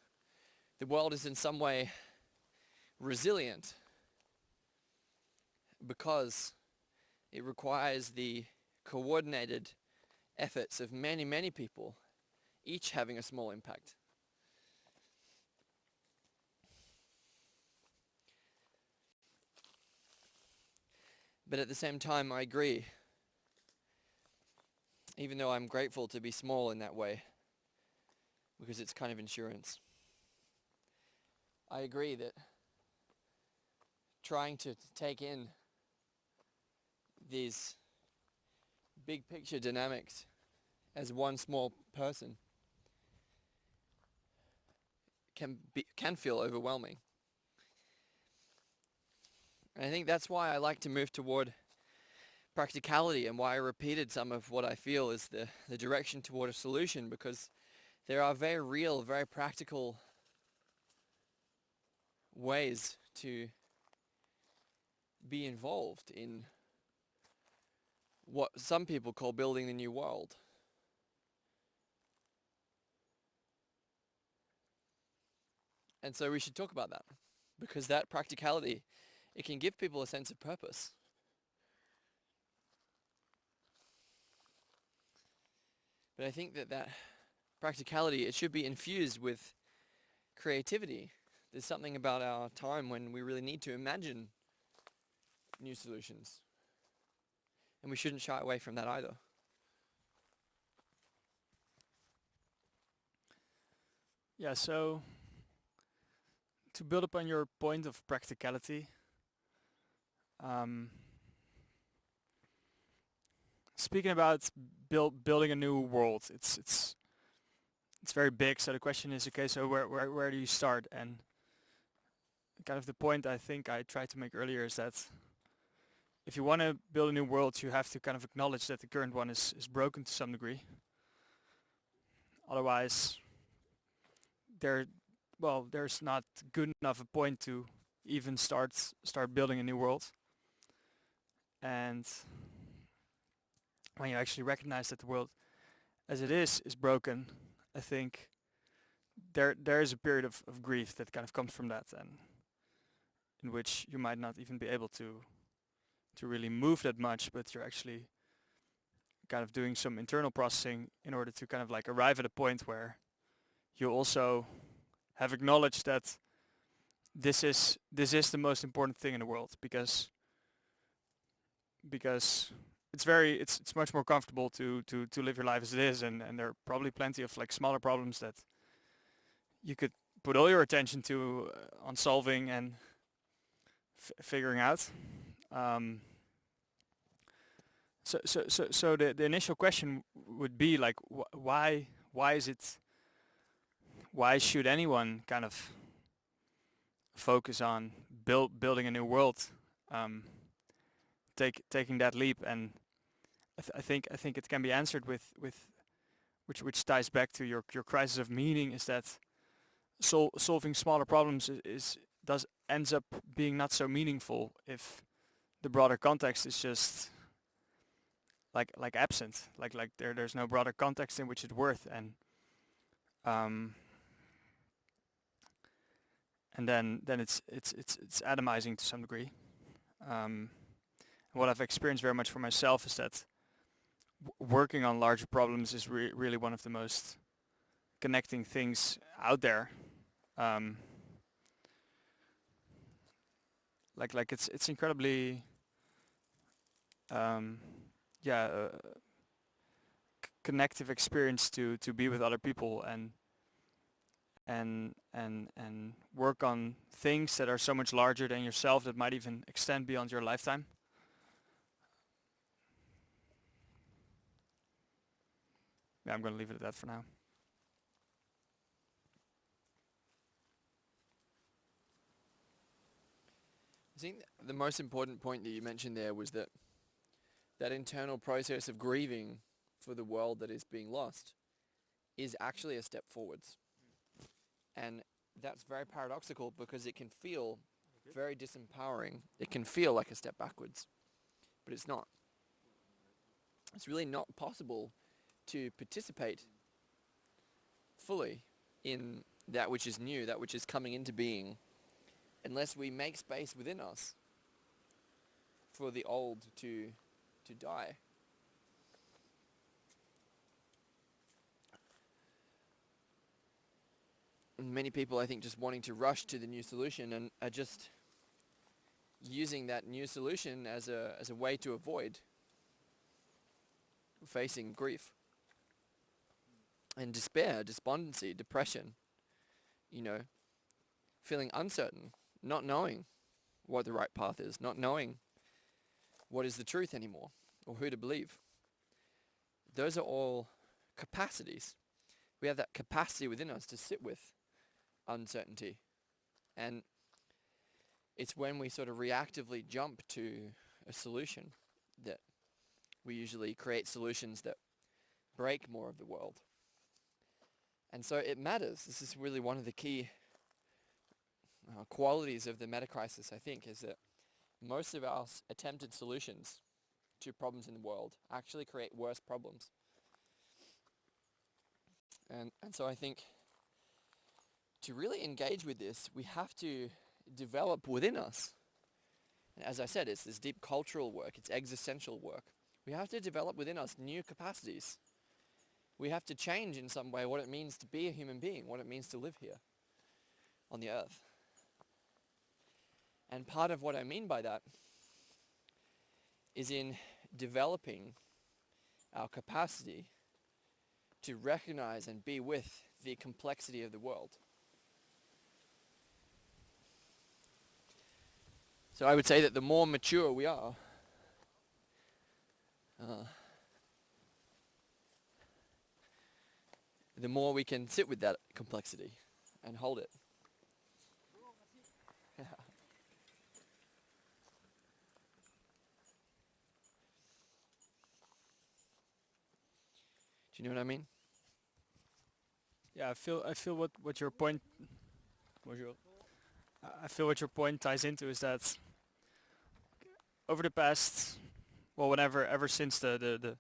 The world is in some way resilient because it requires the coordinated efforts of many, many people, each having a small impact. But at the same time, I agree, even though I'm grateful to be small in that way, because it's kind of insurance. I agree that trying to take in these big picture dynamics as one small person can feel overwhelming. And I think that's why I like to move toward practicality, and why I repeated some of what I feel is the direction toward a solution, because there are very real, very practical ways to be involved in what some people call building the new world. And so we should talk about that, because that practicality, it can give people a sense of purpose. But I think that practicality, it should be infused with creativity. There's something about our time when we really need to imagine new solutions. And we shouldn't shy away from that either.
Yeah, so to build upon your point of practicality, speaking about building a new world, it's very big. So the question is, okay, so where do you start? And kind of the point I think I tried to make earlier is that if you want to build a new world, you have to kind of acknowledge that the current one is broken to some degree. Otherwise, there's not good enough a point to even start building a new world. And when you actually recognize that the world as it is broken, I think there is a period of grief that kind of comes from that, and in which you might not even be able to really move that much, but you're actually kind of doing some internal processing in order to kind of like arrive at a point where you also have acknowledged that this is the most important thing in the world, because it's much more comfortable to live your life as it is, and there are probably plenty of like smaller problems that you could put all your attention to on solving and figuring out. So the initial question would be like, why should anyone kind of focus on building a new world, taking that leap? And I think it can be answered with which ties back to your crisis of meaning, is that solving smaller problems ends up being not so meaningful if the broader context is just like absent, like there's no broader context in which it's worth, and then it's atomizing to some degree. What I've experienced very much for myself is that working on larger problems is really one of the most connecting things out there. Like it's incredibly connective experience to be with other people and work on things that are so much larger than yourself, that might even extend beyond your lifetime. yeah, I'm going to leave it at that for now.
I think the most important point that you mentioned there was that internal process of grieving for the world that is being lost is actually a step forwards. And that's very paradoxical because it can feel very disempowering. It can feel like a step backwards, but it's not. It's really not possible to participate fully in that which is new, that which is coming into being, unless we make space within us for the old to die. And many people, I think, just wanting to rush to the new solution and are just using that new solution as a way to avoid facing grief and despair, despondency, depression, feeling uncertain, not knowing what the right path is, not knowing what is the truth anymore or who to believe. Those are all capacities. We have that capacity within us to sit with uncertainty. And it's when we sort of reactively jump to a solution that we usually create solutions that break more of the world. And so it matters. This is really one of the key qualities of the metacrisis, I think, is that most of our attempted solutions to problems in the world actually create worse problems. And so I think to really engage with this, we have to develop within us, and as I said, it's this deep cultural work, it's existential work. We have to develop within us new capacities. We have to change in some way what it means to be a human being, what it means to live here on the earth. And part of what I mean by that is in developing our capacity to recognize and be with the complexity of the world. So I would say that the more mature we are, the more we can sit with that complexity and hold it. Yeah. Do you know what I mean?
Yeah, I feel what your point. I feel what your point ties into is that over the past, ever since the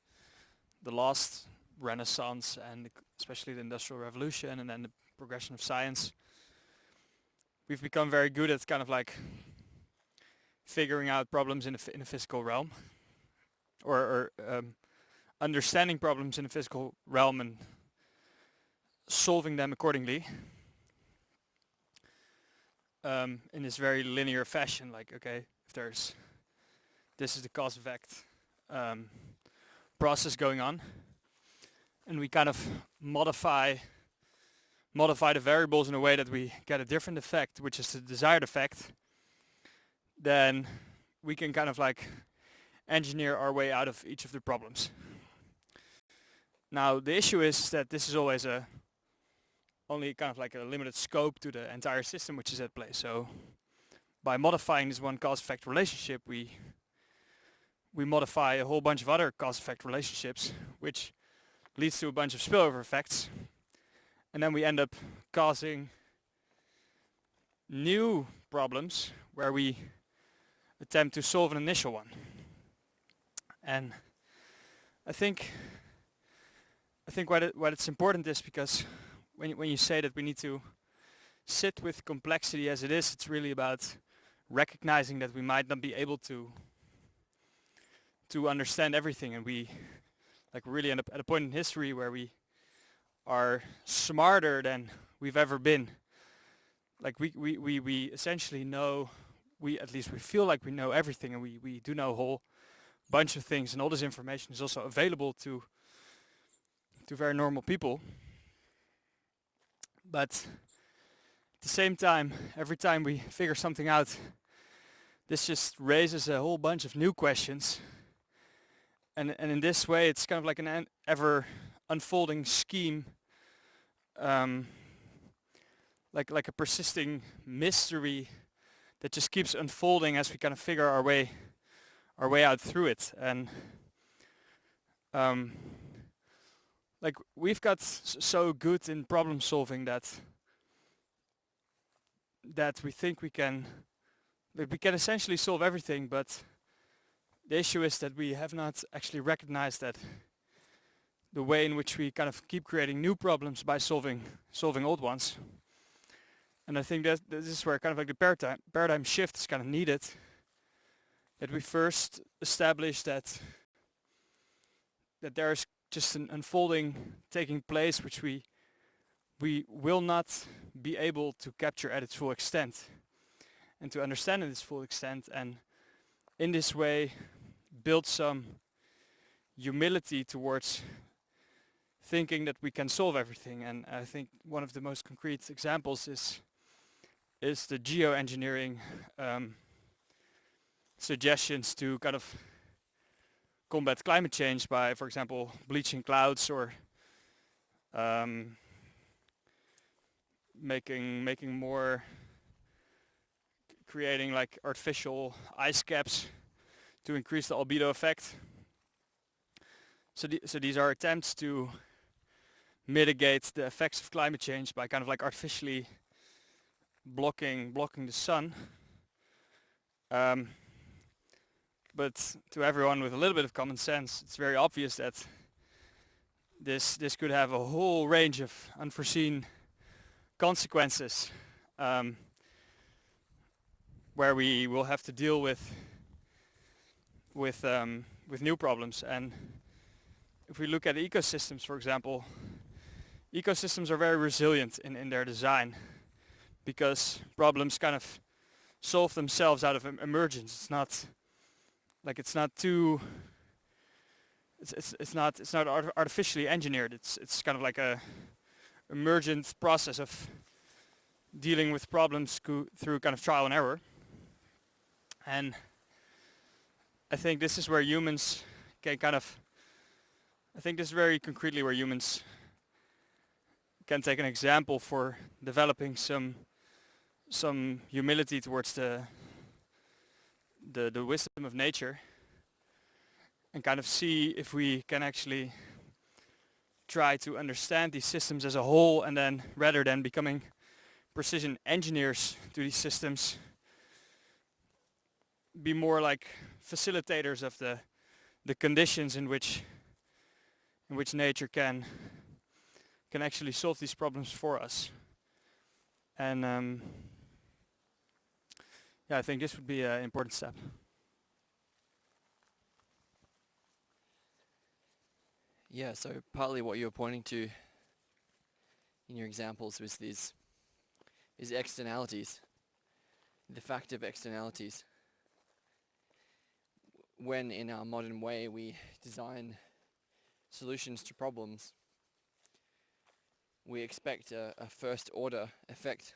last Renaissance and especially the Industrial Revolution and then the progression of science, we've become very good at kind of like figuring out problems in the physical realm, or understanding problems in the physical realm and solving them accordingly. In this very linear fashion, like, okay, if this is the cause effect process going on, and we kind of modify the variables in a way that we get a different effect, which is the desired effect, then we can kind of like engineer our way out of each of the problems. Now the issue is that this is always only kind of like a limited scope to the entire system which is at play. So by modifying this one cause-effect relationship, we modify a whole bunch of other cause-effect relationships, which leads to a bunch of spillover effects. And then we end up causing new problems where we attempt to solve an initial one. And I think why it's important is because when you say that we need to sit with complexity as it is, it's really about recognizing that we might not be able to understand everything, and we really end up at a point in history where we are smarter than we've ever been. Like we essentially know, at least we feel like we know everything, and we do know a whole bunch of things, and all this information is also available to very normal people. But at the same time, every time we figure something out, this just raises a whole bunch of new questions. And in this way, it's kind of like an ever unfolding scheme, like a persisting mystery that just keeps unfolding as we kind of figure our way out through it. And like we've got so good in problem solving that we think we can essentially solve everything, but the issue is that we have not actually recognized that the way in which we kind of keep creating new problems by solving old ones. And I think that this is where kind of like the paradigm shift is kind of needed. That we first establish that there is just an unfolding taking place which we will not be able to capture at its full extent and to understand it its full extent, and in this way build some humility towards thinking that we can solve everything. And I think one of the most concrete examples is the geoengineering suggestions to kind of combat climate change by, for example, bleaching clouds or making more, creating like artificial ice caps to increase the albedo effect. So these are attempts to mitigate the effects of climate change by kind of like artificially blocking the sun. But to everyone with a little bit of common sense, it's very obvious that this could have a whole range of unforeseen consequences, where we will have to deal with new problems. And if we look at ecosystems, for example, ecosystems are very resilient in their design because problems kind of solve themselves out of emergence. It's not artificially engineered. It's kind of like a emergent process of dealing with problems through kind of trial and error. And I think this is where humans can I think this is very concretely where humans can take an example for developing some humility towards the wisdom of nature, and kind of see if we can actually try to understand these systems as a whole, and then rather than becoming precision engineers to these systems, be more like facilitators of the conditions in which nature can actually solve these problems for us. And I think this would be an important step.
Yeah, so partly what you were pointing to in your examples was these externalities, the fact of externalities. When in our modern way we design solutions to problems, we expect a first order effect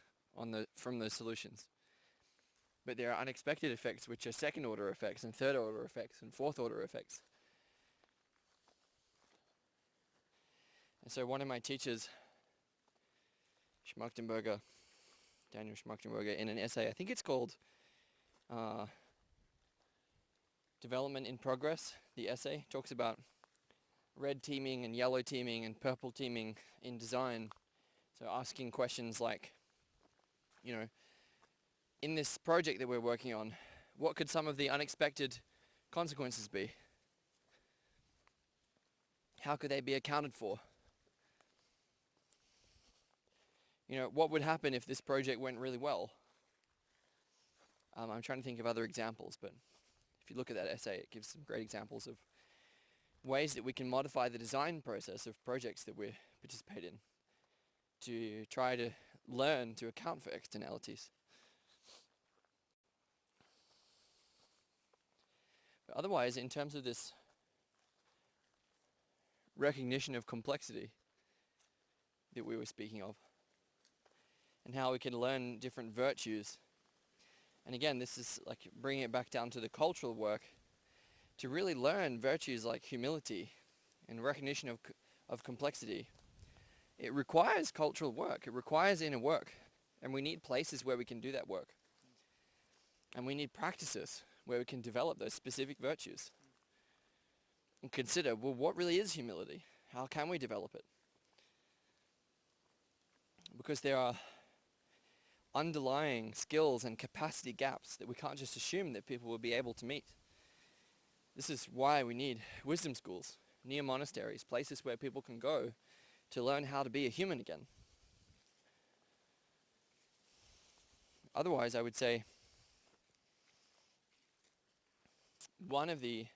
from those solutions. But there are unexpected effects which are second order effects and third order effects and fourth order effects. And so one of my teachers, Daniel Schmachtenberger, in an essay, I think it's called Development in Progress, the essay talks about red teaming and yellow teaming and purple teaming in design. So asking questions like, in this project that we're working on, what could some of the unexpected consequences be? How could they be accounted for? What would happen if this project went really well? I'm trying to think of other examples, but if you look at that essay, it gives some great examples of ways that we can modify the design process of projects that we participate in to try to learn to account for externalities. But otherwise, in terms of this recognition of complexity that we were speaking of, and how we can learn different virtues, and again, this is like bringing it back down to the cultural work, to really learn virtues like humility and recognition of complexity, it requires cultural work. It requires inner work. And we need places where we can do that work. And we need practices where we can develop those specific virtues. And consider, well, what really is humility? How can we develop it? Because there are underlying skills and capacity gaps that we can't just assume that people will be able to meet. This is why we need wisdom schools, near monasteries, places where people can go to learn how to be a human again. Otherwise, I would say one of the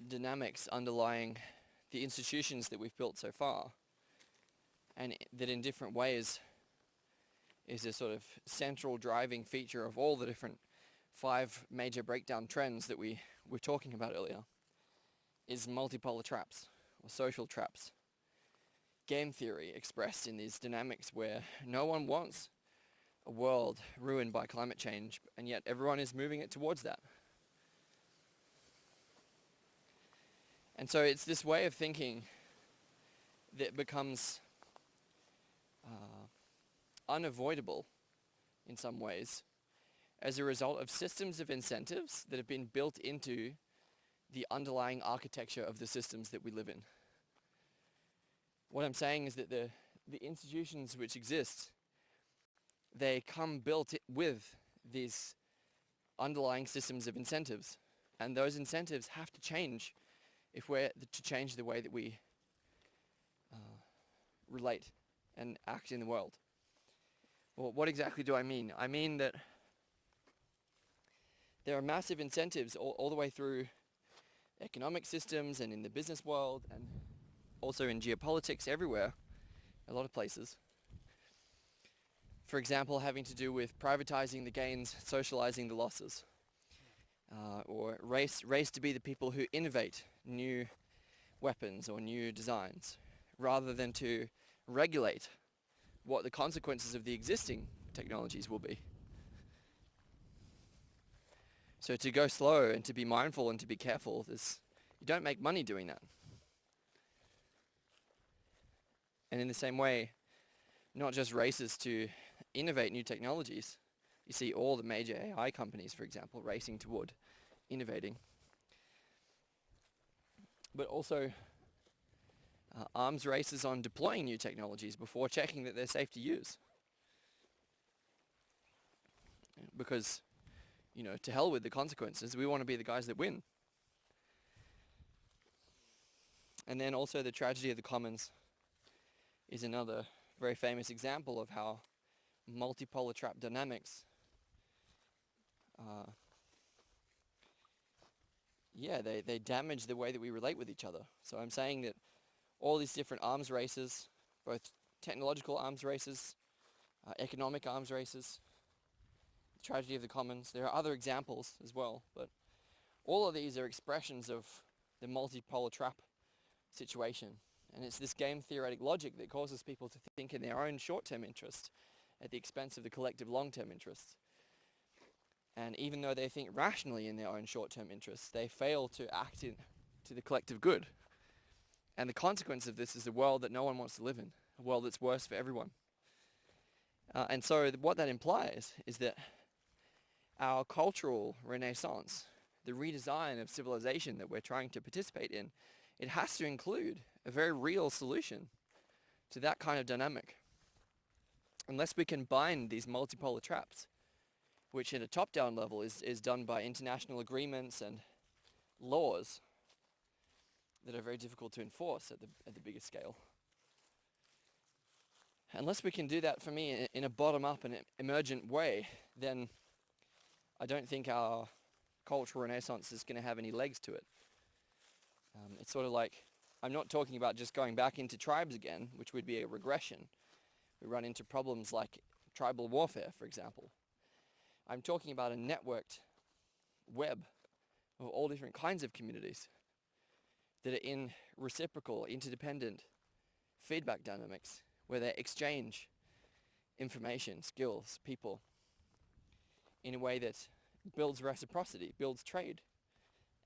dynamics underlying the institutions that we've built so far, and that in different ways is a sort of central driving feature of all the different 5 major breakdown trends that we were talking about earlier, is multipolar traps, or social traps. Game theory expressed in these dynamics where no one wants a world ruined by climate change, and yet everyone is moving it towards that. And so it's this way of thinking that becomes unavoidable in some ways as a result of systems of incentives that have been built into the underlying architecture of the systems that we live in. What I'm saying is that the institutions which exist, they come built with these underlying systems of incentives, and those incentives have to change if we're to change the way that we relate and act in the world. Well, what exactly do I mean? I mean that there are massive incentives all the way through economic systems and in the business world and also in geopolitics everywhere, a lot of places. For example, having to do with privatizing the gains, socializing the losses, or race to be the people who innovate new weapons or new designs, rather than to regulate what the consequences of the existing technologies will be. So to go slow and to be mindful and to be careful, you don't make money doing that. And in the same way, not just races to innovate new technologies. You see all the major AI companies, for example, racing toward innovating. But also arms races on deploying new technologies before checking that they're safe to use. Because, to hell with the consequences, we want to be the guys that win. And then also the tragedy of the commons is another very famous example of how multipolar trap dynamics they damage the way that we relate with each other. So I'm saying that all these different arms races, both technological arms races, economic arms races, the tragedy of the commons, there are other examples as well, but all of these are expressions of the multipolar trap situation. And it's this game theoretic logic that causes people to think in their own short-term interest at the expense of the collective long-term interest. And even though they think rationally in their own short-term interests, they fail to act to the collective good. And the consequence of this is a world that no one wants to live in, a world that's worse for everyone. And so what that implies is that our cultural renaissance, the redesign of civilization that we're trying to participate in, it has to include a very real solution to that kind of dynamic. Unless we can bind these multipolar traps, which at a top-down level is done by international agreements and laws that are very difficult to enforce at the bigger scale. Unless we can do that, for me, in a bottom-up and emergent way, then I don't think our cultural renaissance is going to have any legs to it. It's sort of like, I'm not talking about just going back into tribes again, which would be a regression. We run into problems like tribal warfare, for example. I'm talking about a networked web of all different kinds of communities that are in reciprocal, interdependent feedback dynamics where they exchange information, skills, people in a way that builds reciprocity, builds trade,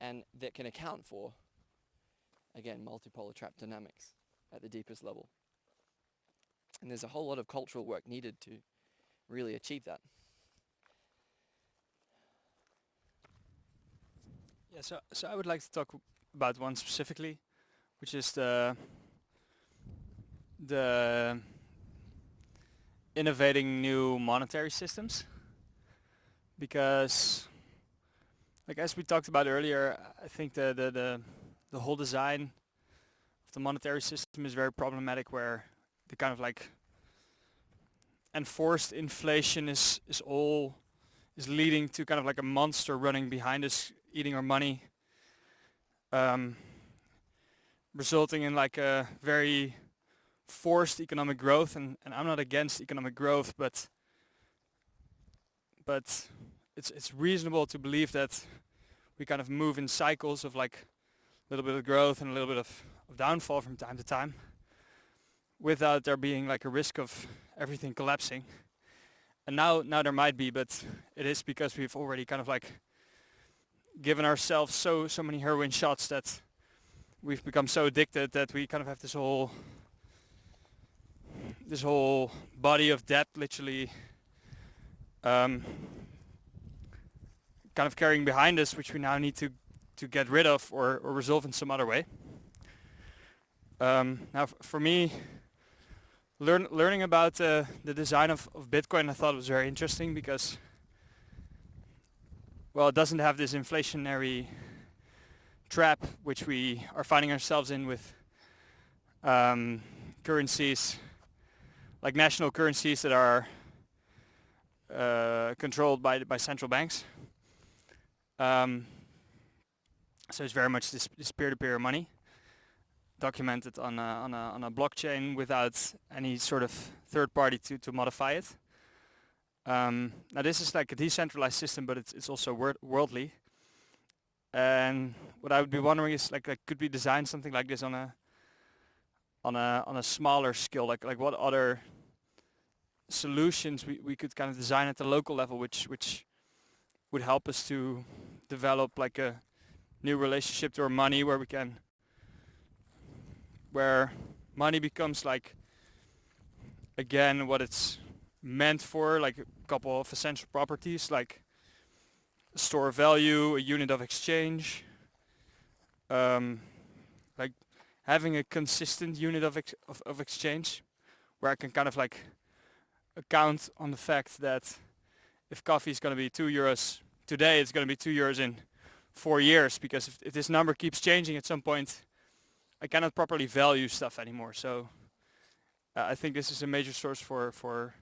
and that can account for again, multipolar trap dynamics at the deepest level. And there's a whole lot of cultural work needed to really achieve that.
Yeah, so I would like to talk about one specifically, which is the innovating new monetary systems. Because, like as we talked about earlier, I think the whole design of the monetary system is very problematic, where the kind of like enforced inflation is leading to kind of like a monster running behind us, eating our money, resulting in like a very forced economic growth. And I'm not against economic growth, but it's reasonable to believe that we kind of move in cycles of like a little bit of growth and a little bit of downfall from time to time, without there being like a risk of everything collapsing. And now there might be, but it is because we've already kind of like given ourselves so many heroin shots that we've become so addicted that we kind of have this whole body of debt literally kind of carrying behind us, which we now need to get rid of or resolve in some other way. Now for me, learning about the design of Bitcoin, I thought was very interesting because, well, it doesn't have this inflationary trap which we are finding ourselves in with currencies, like national currencies that are controlled by central banks. So it's very much this peer-to-peer money, documented on a blockchain without any sort of third party to modify it. Now this is like a decentralized system, but it's also worldly. And what I would be wondering is like could we design something like this on a smaller scale? Like what other solutions we could kind of design at the local level, which would help us to develop like a new relationship to our money, where money becomes like, again, what it's meant for, like a couple of essential properties, like a store of value, a unit of exchange, like having a consistent unit of exchange, where I can kind of like account on the fact that if coffee is going to be €2 today, it's going to be €2 in 4 years, because if this number keeps changing at some point, I cannot properly value stuff anymore. So I think this is a major source for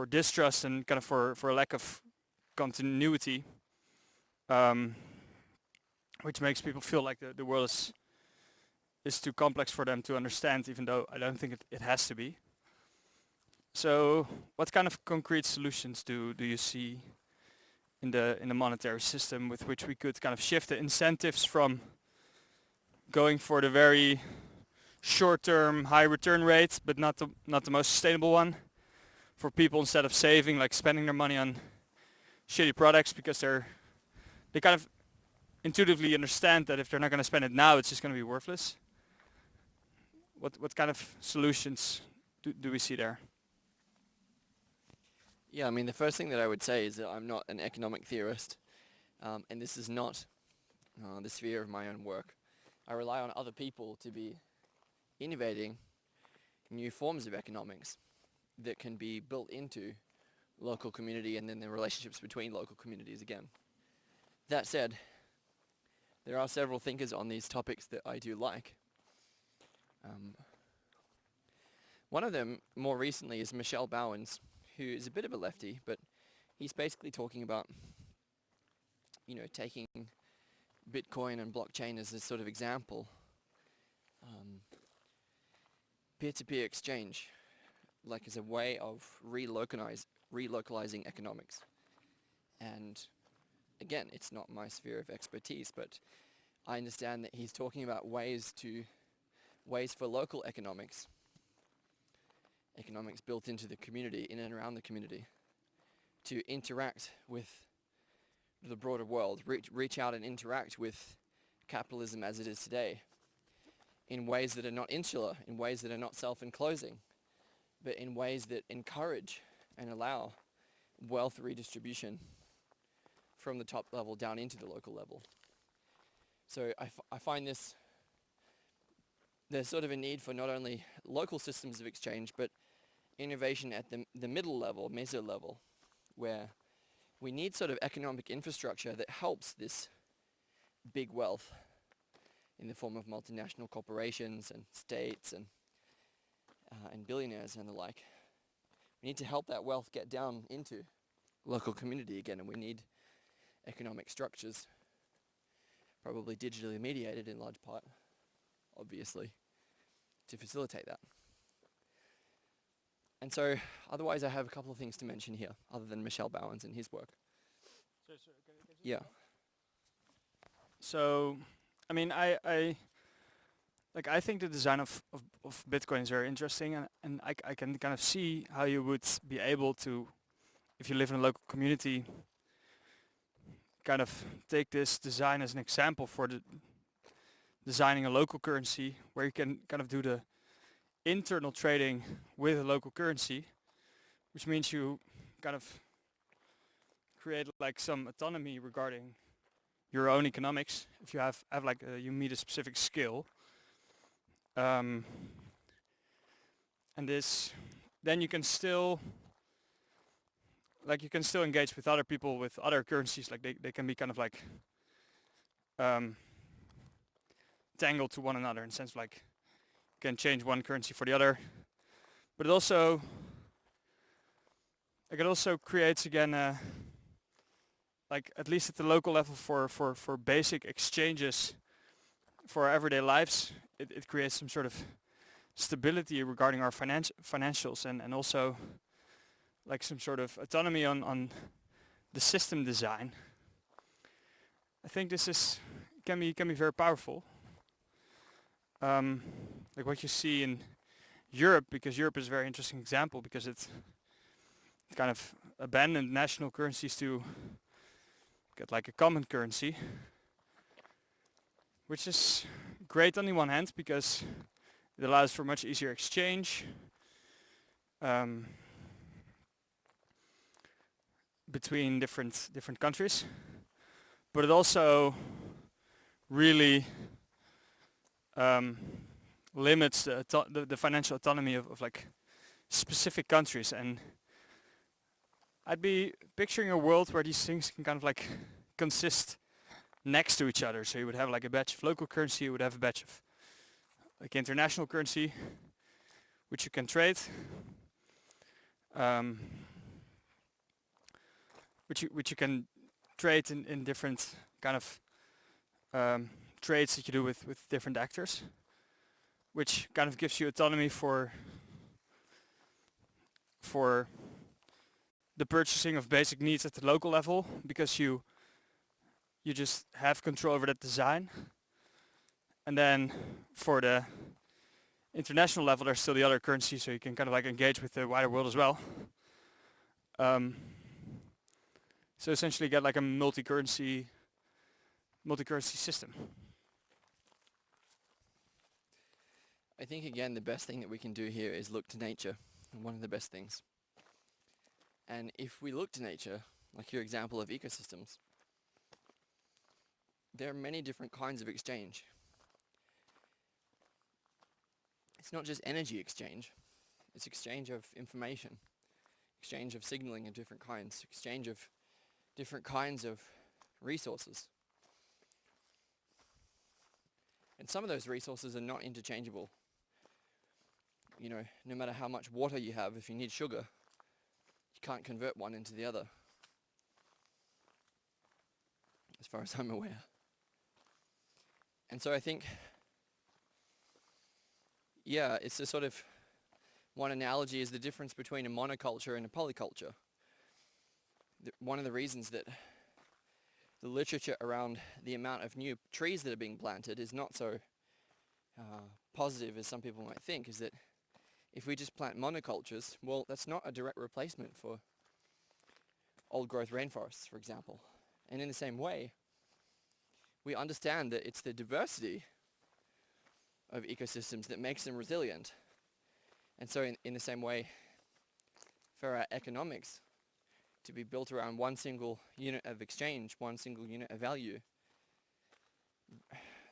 distrust and kind of for a lack of continuity, which makes people feel like the world is too complex for them to understand, even though I don't think it has to be. So what kind of concrete solutions do you see in the monetary system with which we could kind of shift the incentives from going for the very short-term high return rate, but not the most sustainable one, for people, instead of saving, like spending their money on shitty products because they kind of intuitively understand that if they're not going to spend it now, it's just going to be worthless. What kind of solutions do we see there?
Yeah, I mean, the first thing that I would say is that I'm not an economic theorist, and this is not the sphere of my own work. I rely on other people to be innovating new forms of economics that can be built into local community and then the relationships between local communities again. That said, there are several thinkers on these topics that I do like. One of them, more recently, is Michel Bowens, who is a bit of a lefty, but he's basically talking about, taking Bitcoin and blockchain as a sort of example. Peer-to-peer exchange, like as a way of relocalizing economics. And again, it's not my sphere of expertise, but I understand that he's talking about ways for local economics built into the community, in and around the community, to interact with the broader world, reach out and interact with capitalism as it is today in ways that are not insular, in ways that are not self-enclosing, but in ways that encourage and allow wealth redistribution from the top level down into the local level. So I find there's sort of a need for not only local systems of exchange, but innovation at the middle level, meso level, where we need sort of economic infrastructure that helps this big wealth in the form of multinational corporations and states and billionaires and the like. We need to help that wealth get down into local community again, and we need economic structures, probably digitally mediated in large part, obviously, to facilitate that. And so, otherwise I have a couple of things to mention here, other than Michel Bowens and his work. Yeah.
So, I mean, I think the design of Bitcoin is very interesting, and I can kind of see how you would be able to, if you live in a local community, kind of take this design as an example for designing a local currency where you can kind of do the internal trading with a local currency, which means you kind of create like some autonomy regarding your own economics. If you have like you meet a specific skill, and then you can still engage with other people with other currencies. Like they can be kind of like tangled to one another in the sense of like you can change one currency for the other, but it also creates again like at least at the local level for basic exchanges for our everyday lives. It creates some sort of stability regarding our financials and also like some sort of autonomy on the system design. I think this can be very powerful. Like what you see in Europe, because Europe is a very interesting example because it's kind of abandoned national currencies to get like a common currency, which is great on the one hand because it allows for much easier exchange between different countries, but it also really limits the financial autonomy of like specific countries. And I'd be picturing a world where these things can kind of like consist next to each other. So you would have like a batch of local currency, you would have a batch of like international currency, which you can trade, which you can trade in different kind of trades that you do with different actors, which kind of gives you autonomy for the purchasing of basic needs at the local level, because you just have control over that design. And then for the international level, there's still the other currency, so you can kind of like engage with the wider world as well. So essentially get like a multi-currency system.
I think again the best thing that we can do here is look to nature, one of the best things. And if we look to nature, like your example of ecosystems, there are many different kinds of exchange. It's not just energy exchange, it's exchange of information, exchange of signaling of different kinds, exchange of different kinds of resources. And some of those resources are not interchangeable. You know, no matter how much water you have, if you need sugar, you can't convert one into the other, as far as I'm aware. And so I think, yeah, it's a sort of, one analogy is the difference between a monoculture and a polyculture. One of the reasons that the literature around the amount of new trees that are being planted is not so positive as some people might think is that if we just plant monocultures, well, that's not a direct replacement for old growth rainforests, for example. And in the same way, we understand that it's the diversity of ecosystems that makes them resilient. And so in the same way, for our economics to be built around one single unit of exchange, one single unit of value,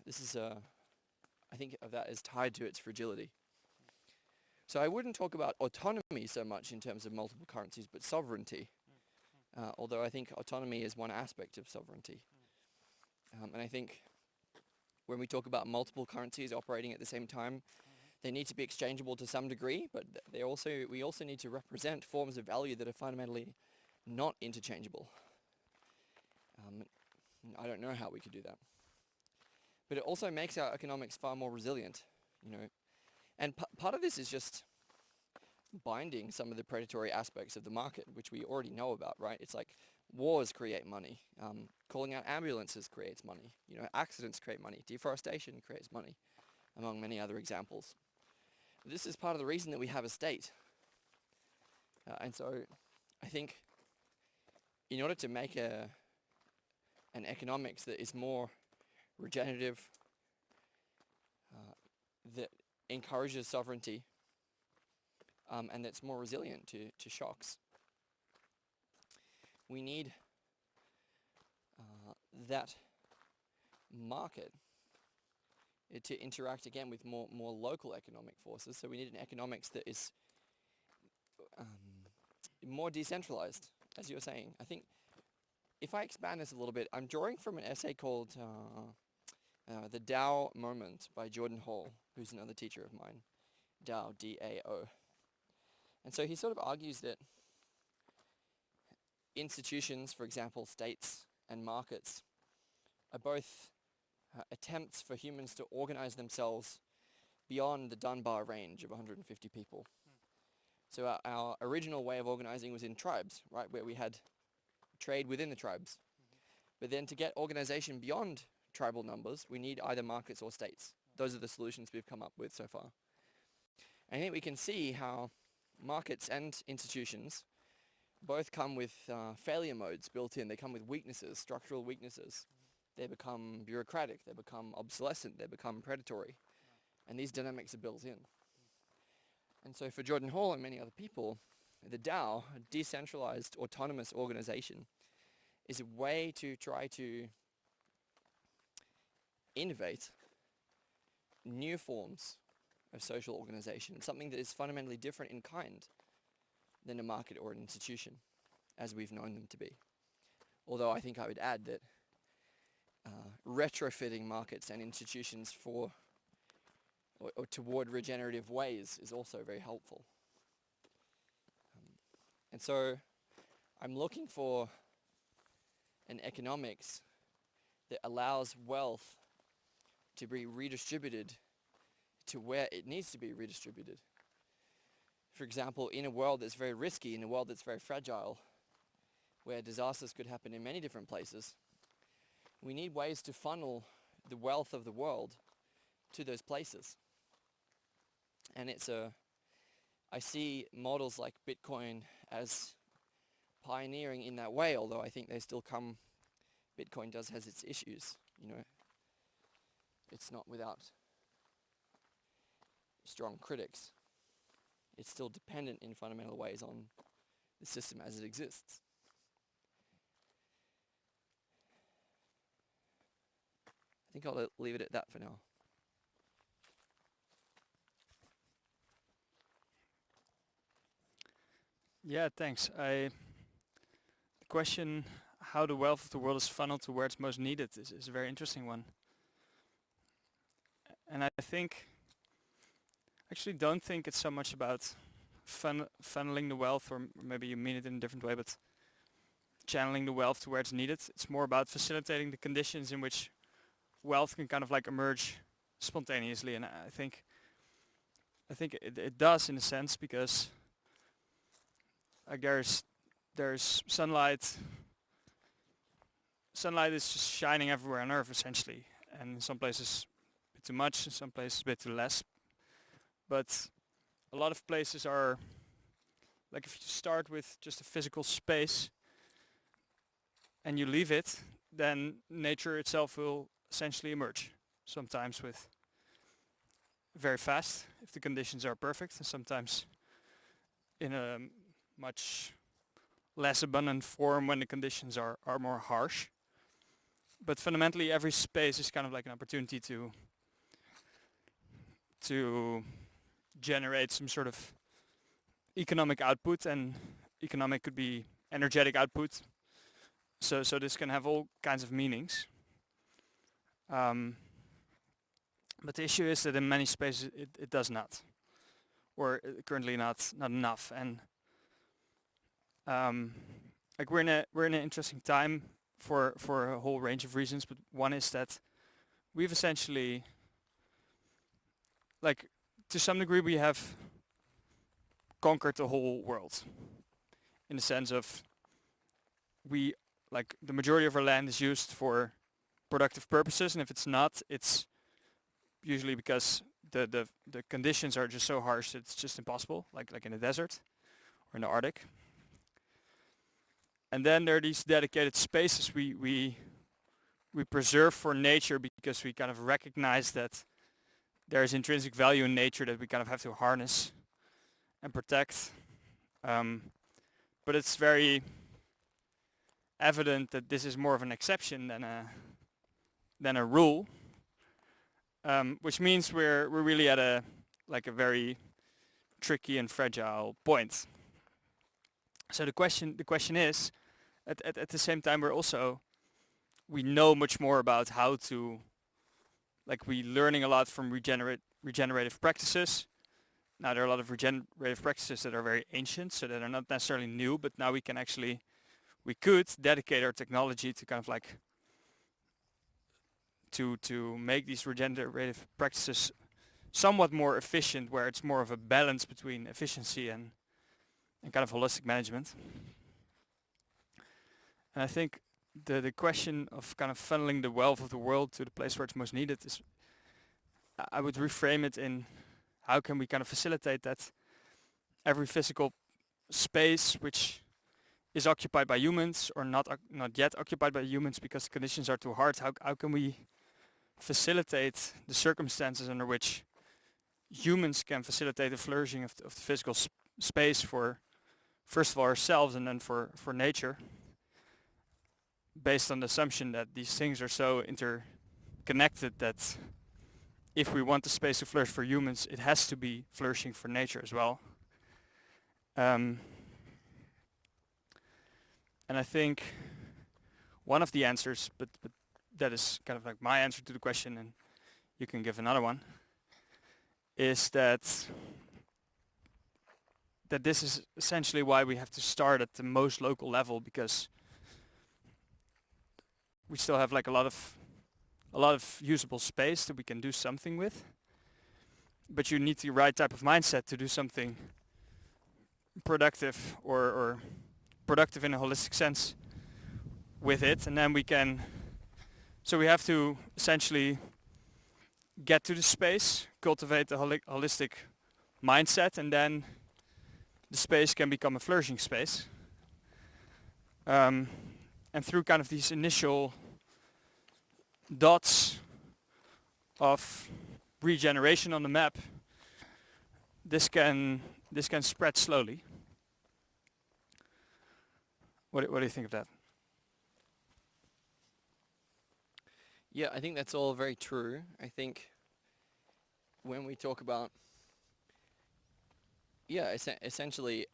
this is, I think of that as tied to its fragility. So I wouldn't talk about autonomy so much in terms of multiple currencies, but sovereignty. Although I think autonomy is one aspect of sovereignty. And I think when we talk about multiple currencies operating at the same time, they need to be exchangeable to some degree, but we also need to represent forms of value that are fundamentally not interchangeable. I don't know how we could do that. But it also makes our economics far more resilient, you know. And part of this is just binding some of the predatory aspects of the market, which we already know about, right? It's like wars create money, calling out ambulances creates money, you know, accidents create money, deforestation creates money, among many other examples. This is part of the reason that we have a state. And so I think in order to make an economics that is more regenerative, that encourages sovereignty, and that's more resilient to shocks, we need that market to interact again with more local economic forces. So we need an economics that is more decentralized, as you were saying. I think if I expand this a little bit, I'm drawing from an essay called The Dao Moment by Jordan Hall, who's another teacher of mine. Dao, D-A-O. And so he sort of argues that institutions, for example, states and markets, are both attempts for humans to organize themselves beyond the Dunbar range of 150 people. So our original way of organizing was in tribes, right, where we had trade within the tribes. But then to get organization beyond tribal numbers, we need either markets or states. Those are the solutions we've come up with so far. And I think we can see how markets and institutions both come with failure modes built in. They come with weaknesses, structural weaknesses. They become bureaucratic, they become obsolescent, they become predatory. And these dynamics are built in. And so for Jordan Hall and many other people, the DAO, a decentralized autonomous organization, is a way to try to innovate new forms of social organization, something that is fundamentally different in kind than a market or an institution, as we've known them to be. Although I think I would add that retrofitting markets and institutions for or toward regenerative ways is also very helpful. And so I'm looking for an economics that allows wealth to be redistributed to where it needs to be redistributed. For example, in a world that's very risky, in a world that's very fragile, where disasters could happen in many different places, we need ways to funnel the wealth of the world to those places. And I see models like Bitcoin as pioneering in that way, although I think Bitcoin has its issues, you know. It's not without strong critics. It's still dependent in fundamental ways on the system as it exists. I think I'll leave it at that for now.
Yeah, thanks. The question how the wealth of the world is funneled to where it's most needed is a very interesting one. And I actually don't think it's so much about funneling the wealth, or maybe you mean it in a different way, but channeling the wealth to where it's needed. It's more about facilitating the conditions in which wealth can kind of like emerge spontaneously. And I think it does in a sense, because like there's sunlight. Sunlight is just shining everywhere on Earth essentially, and in some places a bit too much, in some places a bit too less. But a lot of places are, like if you start with just a physical space and you leave it, then nature itself will essentially emerge. Sometimes with very fast, if the conditions are perfect, and sometimes in a much less abundant form when the conditions are more harsh. But fundamentally, every space is kind of like an opportunity to generate some sort of economic output, and economic could be energetic output. So this can have all kinds of meanings. But the issue is that in many spaces it does not, or currently not enough. And like we're in an interesting time for a whole range of reasons. But one is that we've essentially, like, to some degree, we have conquered the whole world, in the sense of we, like, the majority of our land is used for productive purposes, and if it's not, it's usually because the conditions are just so harsh that it's just impossible, like in the desert or in the Arctic. And then there are these dedicated spaces we preserve for nature, because we kind of recognize that there is intrinsic value in nature that we kind of have to harness and protect. But it's very evident that this is more of an exception than a rule, which means we're really at a very tricky and fragile point. So the question is, at the same time, we know much more about how to, like, we're learning a lot from regenerative practices. Now there are a lot of regenerative practices that are very ancient, so that are not necessarily new, but now we could dedicate our technology to kind of like to make these regenerative practices somewhat more efficient, where it's more of a balance between efficiency and kind of holistic management. And I think the question of kind of funneling the wealth of the world to the place where it's most needed is, I would reframe it in, how can we kind of facilitate that every physical space which is occupied by humans, or not yet occupied by humans because the conditions are too hard, how can we facilitate the circumstances under which humans can facilitate the flourishing of the physical space for, first of all, ourselves, and then for nature, based on the assumption that these things are so interconnected that if we want the space to flourish for humans, it has to be flourishing for nature as well. And I think one of the answers, but that is kind of like my answer to the question, and you can give another one, is that this is essentially why we have to start at the most local level, because we still have like a lot of usable space that we can do something with, but you need the right type of mindset to do something productive, or productive in a holistic sense with it. And then we have to essentially get to the space, cultivate the holistic mindset, and then the space can become a flourishing space. And through kind of these initial dots of regeneration on the map, this can spread slowly. What do you think of that?
Yeah, I think that's all very true. I think when we talk about, essentially